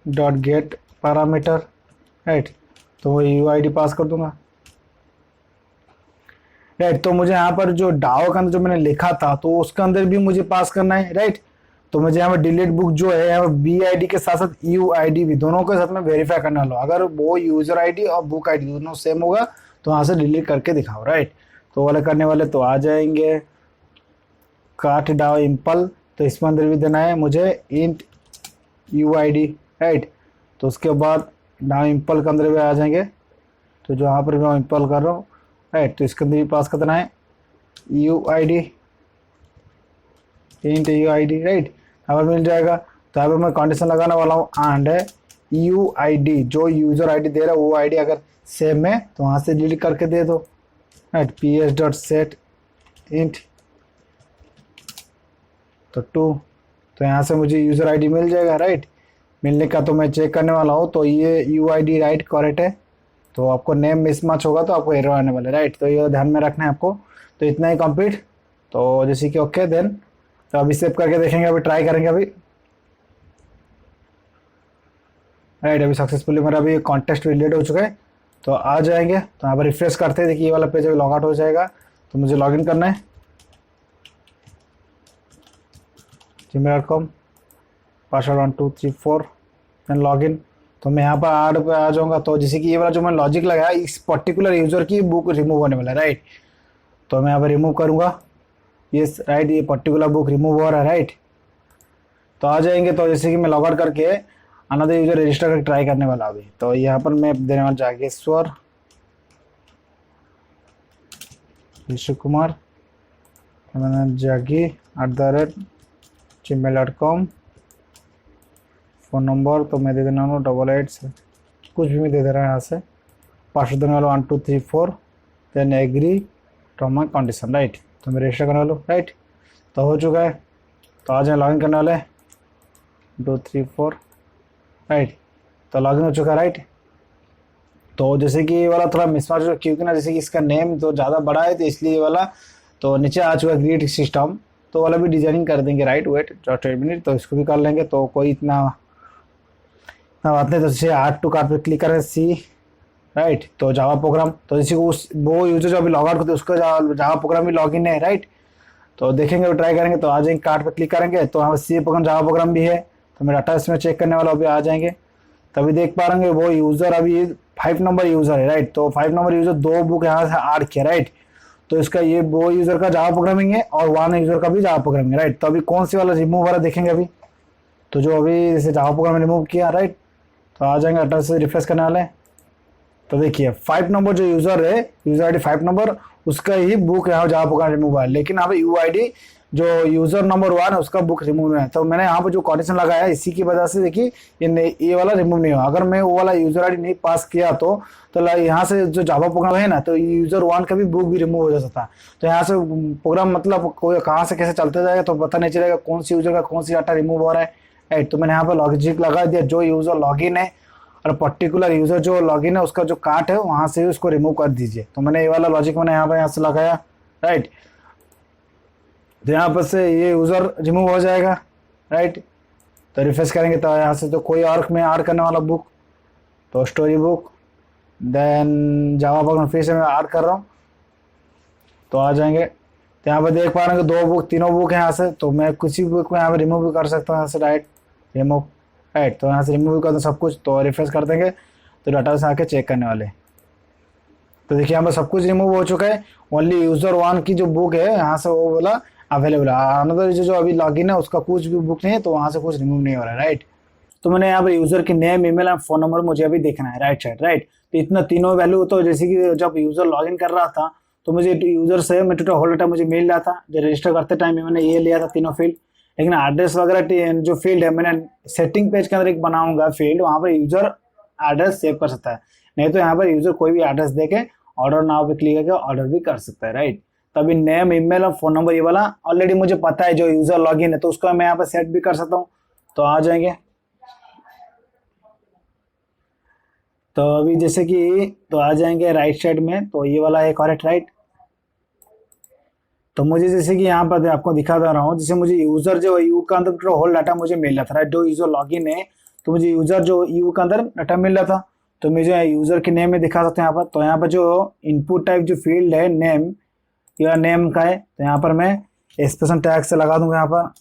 dot get parameter, right. तो वो यू आई डी पास कर दूंगा, राइट। तो मुझे यहाँ पर जो डाओ के अंदर जो मैंने लिखा था तो उसके अंदर भी मुझे पास करना है, राइट। तो मुझे यहाँ पर डिलीट बुक जो है यहाँ पर बी आई डी के साथ साथ यू आई डी भी दोनों के साथ में वेरीफाई करने वाला हूँ। अगर वो यूजर आई डी और बुक आई डी दोनों सेम होगा तो वहाँ से डिलीट करके दिखाओ, राइट। तो वाले करने वाले, तो आ जाएंगे काट डाओ इम्पल, तो इसमें अंदर भी देना है मुझे int you I D, right. तो उसके बाद डाओ इम्पल के अंदर भी आ जाएंगे, तो जो यहाँ पर मैं इम्पल कर रहा हूँ, राइट। तो इसके अंदर भी पास कर देना है you I D, int you I D, right. यहाँ पर मिल जाएगा। तो यहाँ पर मैं कंडीशन लगाने वाला हूँ एंड यू आई डी, जो यूजर आई डी दे रहा है वो आई डी अगर सेम है तो वहाँ से डिलीट करके दे दो, right. P H dot set int तो 2, तो यहाँ से मुझे यूजर आई डी मिल जाएगा, राइट। मिलने का तो मैं चेक करने वाला हूँ, तो ये you I D right correct है। तो आपको नेम मिसमैच होगा तो आपको एरर आने वाला है, राइट। तो ये ध्यान में रखना है आपको। तो इतना ही कंप्लीट, तो जैसे कि ओके देन, तो अभी सेव करके देखेंगे, अभी ट्राई करेंगे अभी, राइट। अभी सक्सेसफुली मेरा अभी कॉन्टेस्ट रिलेट हो चुका है। तो आ जाएंगे, तो यहाँ पर रिफ्रेश करते हैं, देखिए ये वाला पेज अभी लॉग आउट हो जाएगा। तो मुझे लॉगिन करना है gmail.com, पासवर्ड 1 2 3 4 देन लॉगिन। तो मैं यहाँ पर आड पे आ जाऊँगा। तो जैसे कि ये वाला जो मैं लॉजिक लगाया, इस पर्टिकुलर यूजर की बुक रिमूव होने वाला है, राइट। तो मैं यहाँ पर रिमूव करूँगा, यस, राइट। ये पर्टिकुलर बुक रिमूव हो रहा है, राइट। तो आ जाएंगे, तो जैसे कि मैं लॉग आउट करके अनदर यूजर रजिस्टर करके ट्राई करने वाला अभी। तो यहाँ पर मैं देने वाला जागेश्वर विश्व कुमार जागी @gmail.com, फ़ोन नंबर तो मैं दे देना हूँ 88 कुछ भी मैं दे दे रहा है यहाँ से। पासवर्ड देने वाला 1 2 3 4 then agree term and condition, right. तो मैं रजिस्टर करने वाला हूँ, राइट। तो हो चुका है। तो आज मैं लॉगिन करने वाले 2 3 4, राइट। तो लॉगिन हो चुका है, राइट। तो जैसे कि ये वाला थोड़ा मिसमैच हो, क्योंकि ना जैसे कि इसका नेम तो ज़्यादा बड़ा है तो इसलिए ये वाला तो नीचे आ चुका है क्रिएट सिस्टम, तो वाला भी डिजाइनिंग कर देंगे, राइट। वेट जस्ट 1 मिनट, तो इसको भी कर लेंगे। तो कोई इतना बात नहीं। तो जैसे आर्ट टू कार्ड पे क्लिक करें सी, राइट। तो जावा प्रोग्राम, तो जैसे उस वो यूजर जो अभी लॉग आउट करते हैं उसका जावा प्रोग्राम भी लॉगिन है, राइट। तो देखेंगे, ट्राई करेंगे। तो आ जाएंगे, कार्ड पे क्लिक करेंगे तो यहाँ सी प्रोग्राम जावा प्रोग्राम भी है, तो मैं डाटा इसमें चेक करने वाला अभी आ जाएंगे। तभी देख पा रहे वो यूज़र अभी 5 नंबर यूज़र है, राइट। तो 5 नंबर यूज़र 2 बुक यहाँ से ऐड किया, राइट। तो इसका ये वो यूज़र का जावा प्रोग्रामिंग है और 1 यूज़र का भी जावा प्रोग्रामिंग है, राइट। तो अभी कौन सी वाला रिमूव वाला देखेंगे अभी। तो जो अभी जैसे जावा प्रोग्राम रिमूव किया, राइट। तो आ जाएंगे, डाटा से रिफ्रेश करने वाले। तो देखिए 5 नंबर जो यूज़र है, यूज़र आई 5 नंबर, उसका ही बुक यहाँ जावा प्रोग्राम रिमूव हुआ है। लेकिन यहाँ पे UID जो यूज़र नंबर 1 है उसका बुक रिमूव है। तो मैंने यहाँ पे जो कंडीशन लगाया इसी की वजह से देखिए ये वाला रिमूव नहीं हुआ। अगर मैं वो वाला यूज़र ID नहीं पास किया तो यहाँ से जो जावा प्रोग्राम है ना, तो यूज़र 1 का भी बुक भी रिमूव हो जा सकता है। तो यहाँ से प्रोग्राम मतलब कोई कहाँ से कैसे चलते जाएगा तो पता नहीं चलेगा कौन सी यूज़र का कौन सी डाटा रिमूव हो रहा है, राइट। तो मैंने यहाँ पे लॉजिक लगा दिया, जो यूज़र लॉगिन है और पर्टिकुलर यूज़र जो लॉगिन है उसका जो कार्ड है वहाँ से उसको रिमूव कर दीजिए। तो मैंने ये वाला लॉजिक मैंने यहाँ से लगाया, राइट। तो यहाँ पर से ये यूज़र रिमूव हो जाएगा, राइट। तो रिफ्रेश करेंगे तो यहाँ से तो कोई और में ऐड करने वाला बुक, तो story book, then Java program फिर से मैं ऐड कर रहा हूँ। तो आ जाएंगे, तो यहाँ पर देख पा रहे हैं 2 बुक 3 बुक है यहाँ से। तो मैं किसी बुक को यहाँ पर रिमूव भी कर सकता हूँ यहाँ से, राइट, रिमूव, राइट। तो यहाँ से रिमूव कर दो सब कुछ। तो रिफ्रेश कर देंगे तो डाटा से आके चेक करने वाले। तो देखिए यहाँ पर सब कुछ रिमूव हो चुका है, ओनली यूज़र 1 की जो बुक है यहाँ से वो बोला अवेलेबल है। अनदर जो अभी लॉगिन है उसका कुछ भी बुक नहीं है, तो वहाँ से कुछ रिमूव नहीं हो रहा है, राइट। तो मैंने यहाँ पर यूज़र की नेम, ईमेल और फ़ोन नंबर मुझे अभी देखना है, राइट साइड, राइट। तो इतना तीनों वैल्यू, तो जैसे कि जब यूज़र लॉगिन कर रहा था तो मुझे यूज़र से मैं टोटल होल डाटा मुझे मिल रहा था। जो रजिस्टर करते टाइम मैंने ये लिया था तीनों फील्ड। लेकिन एड्रेस वगैरह जो फील्ड है मैंने सेटिंग पेज के अंदर एक बनाऊंगा फील्ड, वहाँ पर यूज़र एड्रेस सेव कर सकता है। नहीं तो यहाँ पर यूज़र कोई भी एड्रेस दे के ऑर्डर नाउ पे क्लिक करके ऑर्डर भी कर सकता है, राइट। तो अभी नेम, ईमेल और फ़ोन नंबर ये वाला ऑलरेडी मुझे पता है जो यूज़र लॉगिन है, तो उसको मैं यहाँ पर सेट भी कर सकता हूँ। तो आ जाएंगे, तो अभी जैसे कि तो आ जाएंगे राइट साइड में, तो ये वाला है करेक्ट, राइट। तो मुझे जैसे कि यहाँ पर आपको दिखा दे रहा हूँ, जैसे मुझे यूज़र जो यू का अंदर होल डाटा मुझे मिल रहा था, राइट। जो यूज़र लॉगिन है तो मुझे यूज़र जो यू का अंदर डाटा मिल रहा था। तो मुझे यूज़र के नेम में दिखा सकते हैं यहाँ पर। तो यहाँ पर जो इनपुट टाइप जो फील्ड है नेम या नेम का है, तो यहाँ पर मैं स्पेशल टैग से लगा दूंगा यहाँ पर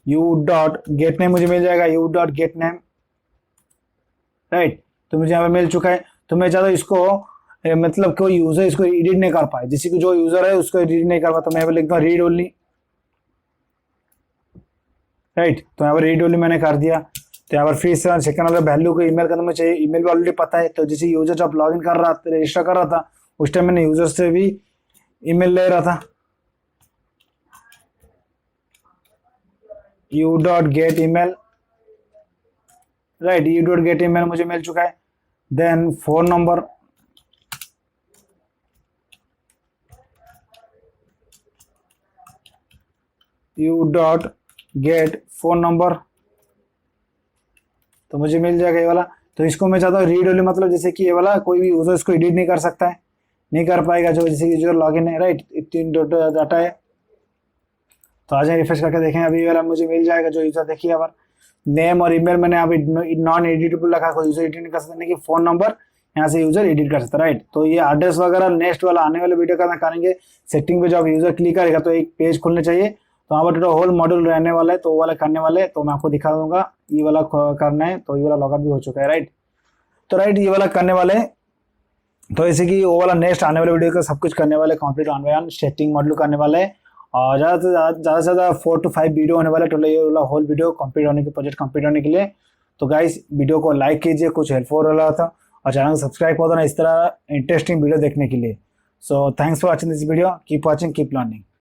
यू डॉट गेट नेम मुझे मिल जाएगा, you dot gate name, right. तो मुझे यहाँ पर मिल चुका है। तो मैं चाहता हूँ इसको मतलब कोई यूजर इसको एडिट नहीं कर पाए, जिसकी जो यूजर है उसको एडिट नहीं कर पाता, मैं यहाँ पर लिखता हूँ रीड ओनली, राइट। तो यहाँ पर रीड ओनली मैंने कर दिया। तो यहाँ पर फिर से सेकंड वाला वैल्यू को ईमेल करना चाहिए, ईमेल भी ऑलरेडी पता है। तो जैसे यूजर जब लॉगिन कर रहा था, रजिस्टर कर रहा था, उस टाइम मैंने यूजर से भी ईमेल ले रहा था, U dot get email, right. U dot get email मुझे मिल चुका है। Then phone number, U dot get phone number, तो मुझे मिल जाएगा ये वाला। तो इसको मैं चाहता हूँ रीड ओनली, मतलब जैसे कि ये वाला कोई भी यूजर इसको एडिट नहीं कर सकता है, नहीं कर पाएगा जो जैसे कि जो लॉगिन है, राइट। 3 डाटा है। तो आज रिफ्रेश करके देखें, अभी ये वाला मुझे मिल जाएगा जो यूजर। देखिए यहाँ पर नेम और ईमेल मैंने यहाँ पे नॉन एडिटेबल रखा, कोई यूजर एडिट नहीं कर सकता, नहीं कि फोन नंबर यहाँ से यूजर एडिट कर सकता है, राइट। तो ये एड्रेस वगैरह नेक्स्ट वाला आने वाले वीडियो का करेंगे। सेटिंग पे जब यूजर क्लिक करेगा तो एक पेज खुलने चाहिए, तो वहाँ पर होल मॉड्यूल रहने वाला है, तो वो वाला करने वाले हैं। तो मैं आपको दिखा दूंगा, ये वाला करना है। तो ये वाला लॉगआउट भी हो चुका है, राइट। तो राइट ये वाला करने वाले हैं। तो जैसे कि वो वाला नेक्स्ट आने वाले वीडियो का सब कुछ करने वाले, complete one by one setting module करने वाले हैं। और ज़्यादा से ज़्यादा 4 to 5 वीडियो होने वाले, टोटल ये वाला होल वीडियो कंप्लीट होने के प्रोजेक्ट कंप्लीट होने के लिए। तो गाइस वीडियो को लाइक कीजिए, कुछ हेल्पफुल हो रहा था, और चैनल को सब्सक्राइब कर देना इस तरह इंटरेस्टिंग वीडियो देखने के लिए। So thanks for watching this video, keep watching, keep learning.